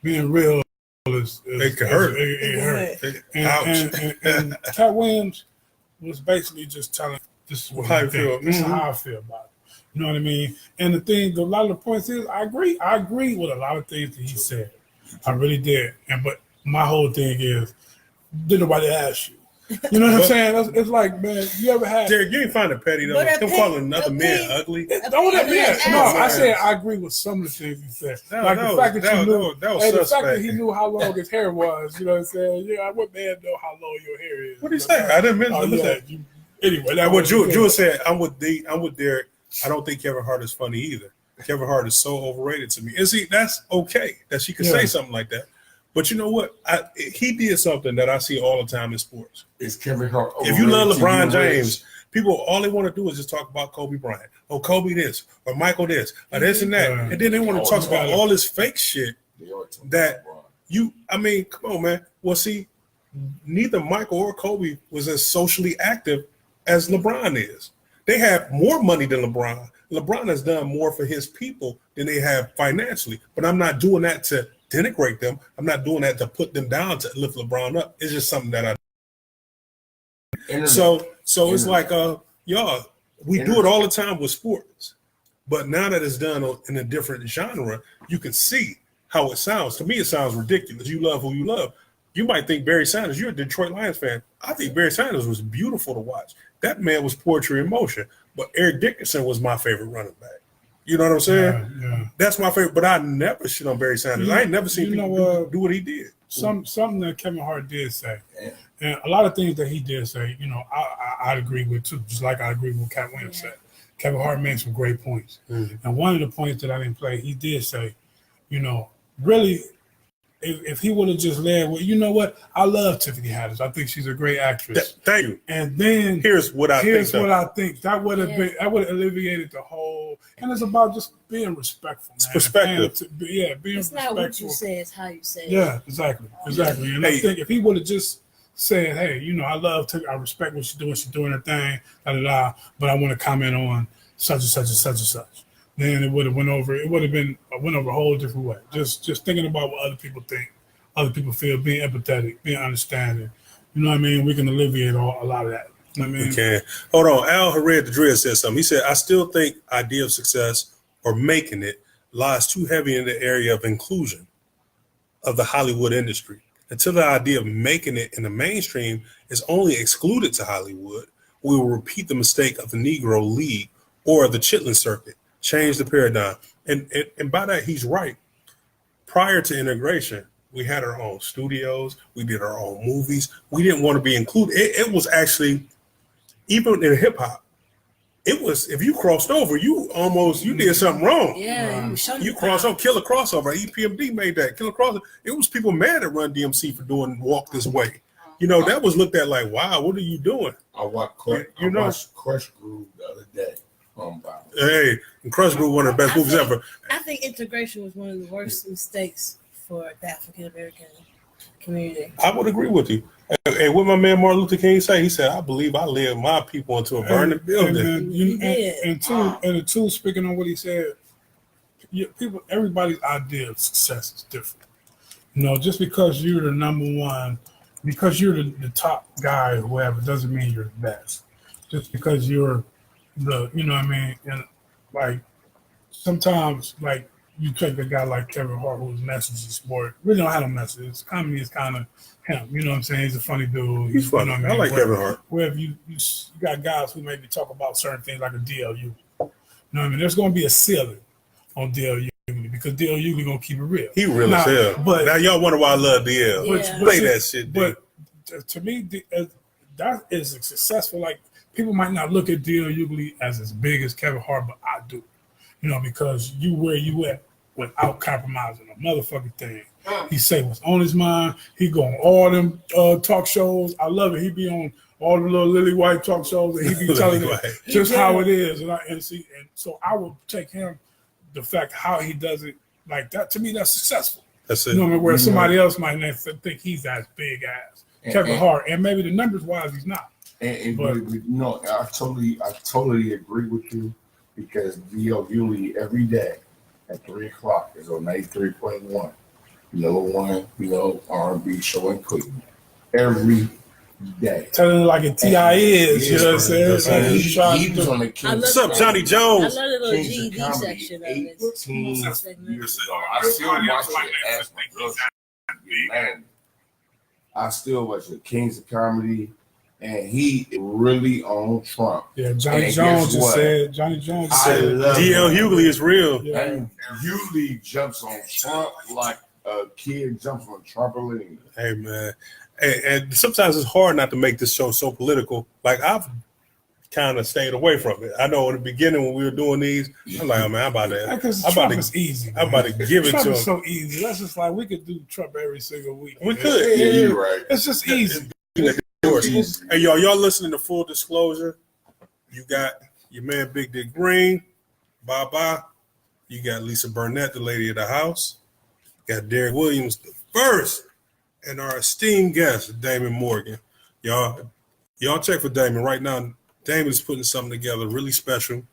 being real is It can hurt. It hurt. Ouch. And Cat Williams was basically just telling, this is what How I you think. feel. This is how I feel about it. You know what I mean? And a lot of the points is, I agree with a lot of things that he said. I really did. But my whole thing is, did nobody ask you? You know what I'm saying? It's like, man, you ever had... Derek, you ain't find it petty though. But Him calling another man ugly. I said I agree with some of the things he said. Like the fact that he knew how long his hair was. You know what I'm saying? Yeah, what man know how long your hair is? What did he say? I didn't mention that. Anyway, That's what Jewel said. I'm with Derek. I don't think Kevin Hart is funny either. Kevin Hart is so overrated to me. And see, that's okay that she could say something like that. But you know what? He did something that I see all the time in sports. Is Kevin Hart? If you love LeBron overrated to you, James, people all they want to do is just talk about Kobe Bryant. Oh, Kobe this or Michael this or this and that, and then they want to talk about all this fake shit They are talking that about LeBron. you. I mean, come on, man. Well, see, neither Michael or Kobe was as socially active as LeBron is. They have more money than LeBron. LeBron has done more for his people than they have financially. But I'm not doing that to denigrate them. I'm not doing that to put them down to lift LeBron up. It's just something that I. Internet. So it's like y'all, we do it all the time with sports, but now that it's done in a different genre, you can see how it sounds. To me, it sounds ridiculous. You love who you love. You might think Barry Sanders. You're a Detroit Lions fan. I think Barry Sanders was beautiful to watch. That man was poetry in motion. But Eric Dickerson was my favorite running back. You know what I'm saying? Yeah. That's my favorite. But I never shit on Barry Sanders. I ain't never seen people do what he did. Something that Kevin Hart did say, Yeah. and a lot of things that he did say, I'd agree with too. Just like I agree with what Cat Williams said. Kevin Hart made some great points, and one of the points that I didn't play, he did say, really, if he would have just led with, you know what, I love Tiffany Haddish. I think she's a great actress. Thank you. And then Here's what I think. That would have been, that would have alleviated the whole. And it's about just being respectful. It's man. perspective. Being It's respectful. not what you say, it's how you say it. Yeah, exactly. And I think if he would have just said, "Hey, I respect what she's doing her thing, but I want to comment on such and such and such and such," then it would have went over a whole different way. Just thinking about what other people think, other people feel, being empathetic, being understanding. You know what I mean? We can alleviate a lot of that. You know what I mean? Okay. Hold on. Al Hared the Drill said something. He said, I still think idea of success or making it lies too heavy in the area of inclusion of the Hollywood industry. Until the idea of making it in the mainstream is only excluded to Hollywood, we will repeat the mistake of the Negro League or the Chitlin Circuit. Change the paradigm. And by that, he's right. Prior to integration, we had our own studios. We did our own movies. We didn't want to be included. It was actually, even in hip hop, it was, if you crossed over, you did something wrong. Yeah, You crossed over, Killer Crossover. EPMD made that. Killer Crossover. It was people mad at Run DMC for doing Walk This Way. That was looked at like, wow, what are you doing? I watched Crush Groove the other day. Hey, and Crush Groove, one of the best movies ever. I think integration was one of the worst mistakes for the African American community. I would agree with you. Hey, what my man Martin Luther King say? He said, I believe I led my people into a burning building. And two, speaking on what he said, everybody's idea of success is different. Just because you're the number one, because you're the top guy or whatever, doesn't mean you're the best. Just because you're you know what I mean? And like sometimes, like you take a guy like Kevin Hart, whose message is sport, really don't have no message. His comedy is kind of him. You know what I'm saying? He's a funny dude. He's funny. You know what I like Kevin Hart. Wherever you got guys who maybe talk about certain things like a DL Hughley. You know what I mean? There's going to be a ceiling on DL Hughley because DL Hughley going to keep it real. He real as hell. But now y'all wonder why I love DL. Yeah. Play that shit, dude. But to me, that is a successful. Like people might not look at DL Hughley as big as Kevin Hart, but I do. Because you where you at without compromising a motherfucking thing. He say what's on his mind. He go on all them talk shows. I love it. He be on all the little Lily White talk shows, and he be telling it just how it is. And so I would take him, the fact how he does it like that. To me, that's successful. That's it. Where somebody else might not think he's as big as Kevin Hart, and maybe the numbers wise he's not. I totally agree with you because DL Hughley every day at 3:00 is on 93.1. Number one, R&B show in Cleveland every day. Telling it like a T.I. is, you know what I'm saying? He was on the King. What's up, Johnny I Jones? love the little Kings of GD Comedy, section of 18 it. years ago. I still watch it as my girl. Man, I still watch the Kings of Comedy, and he really on Trump. Yeah, Johnny And Jones guess just what? said. Johnny Jones I said. love DL him. Hughley is real. Yeah. And usually jumps on Trump like a kid jumps on a trampoline. Hey, man. And sometimes it's hard not to make this show so political. Like, I've kind of stayed away from it. I know in the beginning when we were doing these, I'm like, oh man, I'm about Trump to is easy. I'm about to give it Trump to him. is so easy. That's just like we could do Trump every single week. We could. Yeah, you're right. It's just easy. Hey, y'all listening to Full Disclosure? You got your man Big Dick Green, bye. You got Lisa Burnett, the lady of the house. You got Derek Williams, the first, and our esteemed guest, Damon Morgan. Y'all check for Damon right now. Damon's putting something together really special.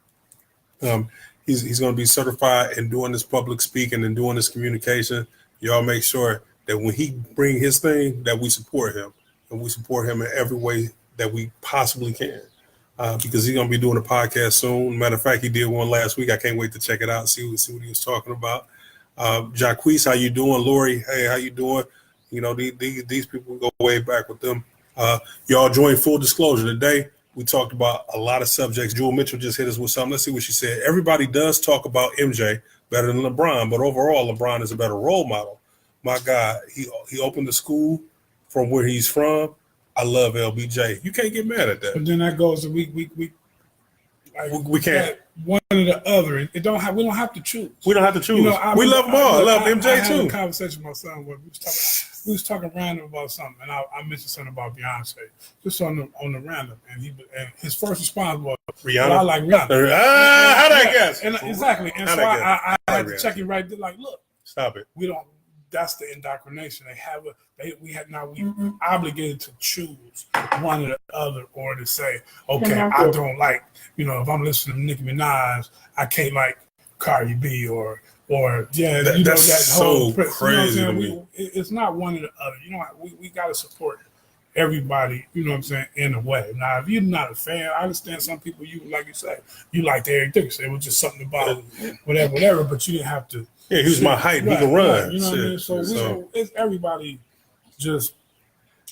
He's going to be certified in doing this public speaking and doing this communication. Y'all make sure that when he bring his thing, that we support him, and we support him in every way that we possibly can. Because he's going to be doing a podcast soon. Matter of fact, he did one last week. I can't wait to check it out, see what he was talking about. Jacquees, how you doing? Lori, hey, how you doing? You know, these people go way back with them. Y'all join Full Disclosure today. We talked about a lot of subjects. Jewel Mitchell just hit us with something. Let's see what she said. Everybody does talk about MJ better than LeBron, but overall, LeBron is a better role model. My God, he opened the school from where he's from. I love LBJ. You can't get mad at that. But then that goes to we can't. One or the other. We don't have to choose. We don't have to choose. You know, we love them all. I love MJ I had too. a conversation with my son where we was talking random about something, and I mentioned something about Beyonce, just on the random, and his first response was, Rihanna. Well, I like Rihanna. How'd I guess? And exactly, and How'd so I guess? I had Rihanna. to check it right there. Like, look, Stop it. we don't. That's the indoctrination. We obligated to choose one or the other, or to say, okay, I don't like, if I'm listening to Nicki Minaj, I can't like Cardi B or That's so crazy to me. It's not one or the other. We got to support everybody, you know what I'm saying, in a way. Now, if you're not a fan, I understand some people, like you say, you like Eric Dickerson. It was just something about whatever, but you didn't have to. Yeah, he was my height. He can run. Right, you know what I mean? So it's everybody just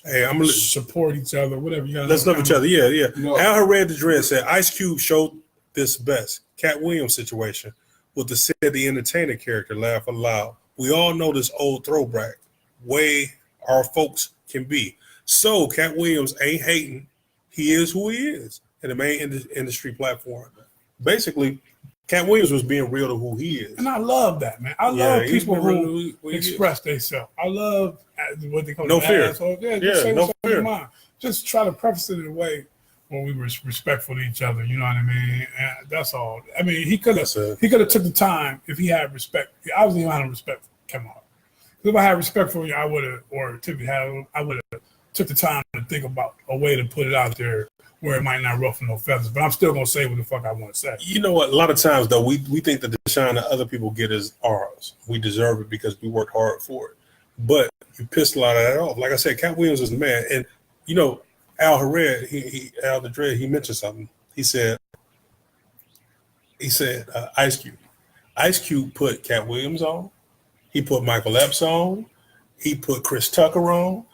I'm gonna support each other, whatever. You let's love each other. Yeah. No. Al Red the Dread said Ice Cube showed this best. Cat Williams situation with the Sid the Entertainer character, laugh aloud. We all know this old throwback way our folks can be. So Cat Williams ain't hating. He is who he is in the main industry platform. Basically, Cat Williams was being real to who he is. And I love that, man. I love he's people been real who to who he is. express themselves. I love what they call No the fear. asshole. Yeah, Yeah, just say no what's on your fear. mind. Just try to preface it in a way where we were respectful to each other. You know what I mean? And that's all. I mean, he could have took the time if he had respect. I wasn't even having respect for Kevin Hart. If I had respect for you, I would have, or Tiffany had, I would have took the time to think about a way to put it out there where it might not ruffle no feathers. But I'm still gonna say what the fuck I want to say. You know what? A lot of times, though, we think that the shine that other people get is ours. We deserve it because we worked hard for it. But you pissed a lot of that off. Like I said, Cat Williams is the man. And, Al Hared, Al the Dread, he mentioned something. He said, Ice Cube. Ice Cube put Cat Williams on. He put Michael Epps on. He put Chris Tucker on.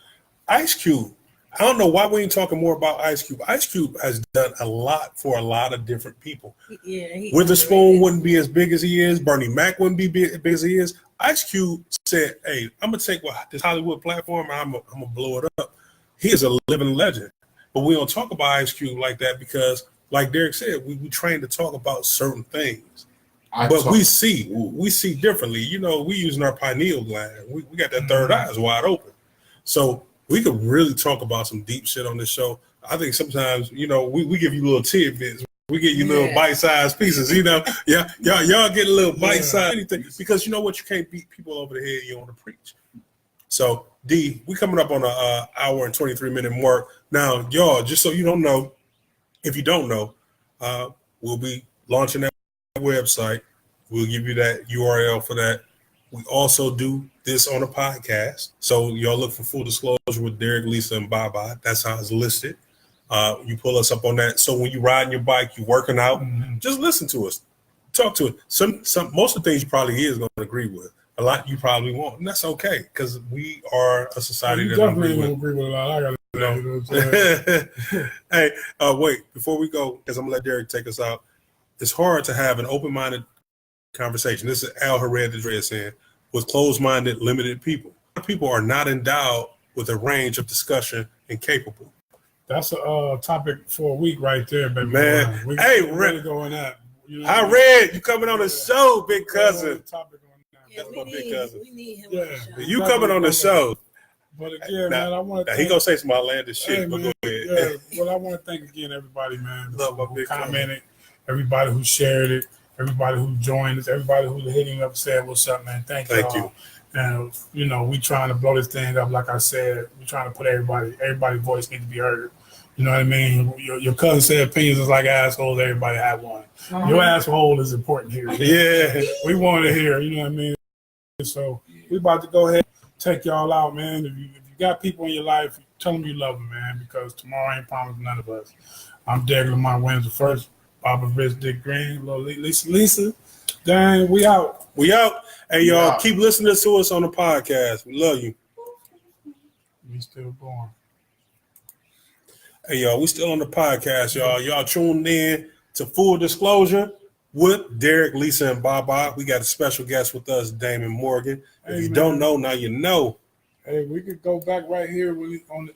Ice Cube. I don't know why we ain't talking more about Ice Cube. Ice Cube has done a lot for a lot of different people. Yeah, Witherspoon wouldn't be as big as he is. Bernie Mac wouldn't be big as he is. Ice Cube said, hey, I'm going to take this Hollywood platform and I'm going to blow it up. He is a living legend. But we don't talk about Ice Cube like that because, like Derek said, we trained to talk about certain things. We see differently. We using our pineal gland. We got that third eye is wide open. So we could really talk about some deep shit on this show. I think sometimes, we give you little tidbits. We give you little bite-sized pieces, Y'all get a little bite-sized anything because you know what? You can't beat people over the head. You want to preach. So, D, we coming up on an hour and 23-minute mark. Now, y'all, just so you don't know, if you don't know, we'll be launching that website. We'll give you that URL for that. We also do this on a podcast. So y'all look for Full Disclosure with Derek, Lisa, and Baba. That's how it's listed. You pull us up on that. So when you riding your bike, you working out, just listen to us. Talk to us. Most of the things you probably is going to agree with. A lot you probably won't. And that's okay because we are a society that definitely agree don't agree with a lot. I got to know what I'm saying. Hey, wait, before we go, because I'm going to let Derek take us out. It's hard to have an open-minded conversation. This is Al Hared the Dread saying, with closed-minded, limited people. People are not endowed with a range of discussion and capable. That's a topic for a week right there, baby. Man. We Hey, really going that. You know I what read you coming on the show, big We're on cousin. the topic on that. Yeah, That's my big cousin. We need him Yeah. on the show. You coming on the show. But again, Now- man, I want to Now, he gonna say some outlandish shit, Hey, but man, go ahead. yeah, well, I want to thank again everybody, man, Love my who big commented, everybody who shared it, everybody who joined us, everybody who hitting up said what's up, man. Thank Thank y'all. And you know, we trying to blow this thing up. Like I said, we trying to put everybody's voice needs to be heard. You know what I mean? Your cousin said opinions is like assholes. Everybody have one. Your asshole is important here. Yeah. We want to hear. You know what I mean? So we about to go ahead and take y'all out, man. If you got people in your life, tell them you love them, man, because tomorrow ain't promised none of us. I'm Derek Lamont Williams the first, Barbara Rich, Dick Green, little Lisa. Dang, we out. We out. Hey, We y'all, out. keep listening to us on the podcast. We love you. We still going. Hey, y'all, we still on the podcast, y'all. Y'all tuned in to Full Disclosure with Derek, Lisa, and Baba. We got a special guest with us, Damon Morgan. If Hey, you man. don't know, now you know. Hey, we could go back right here on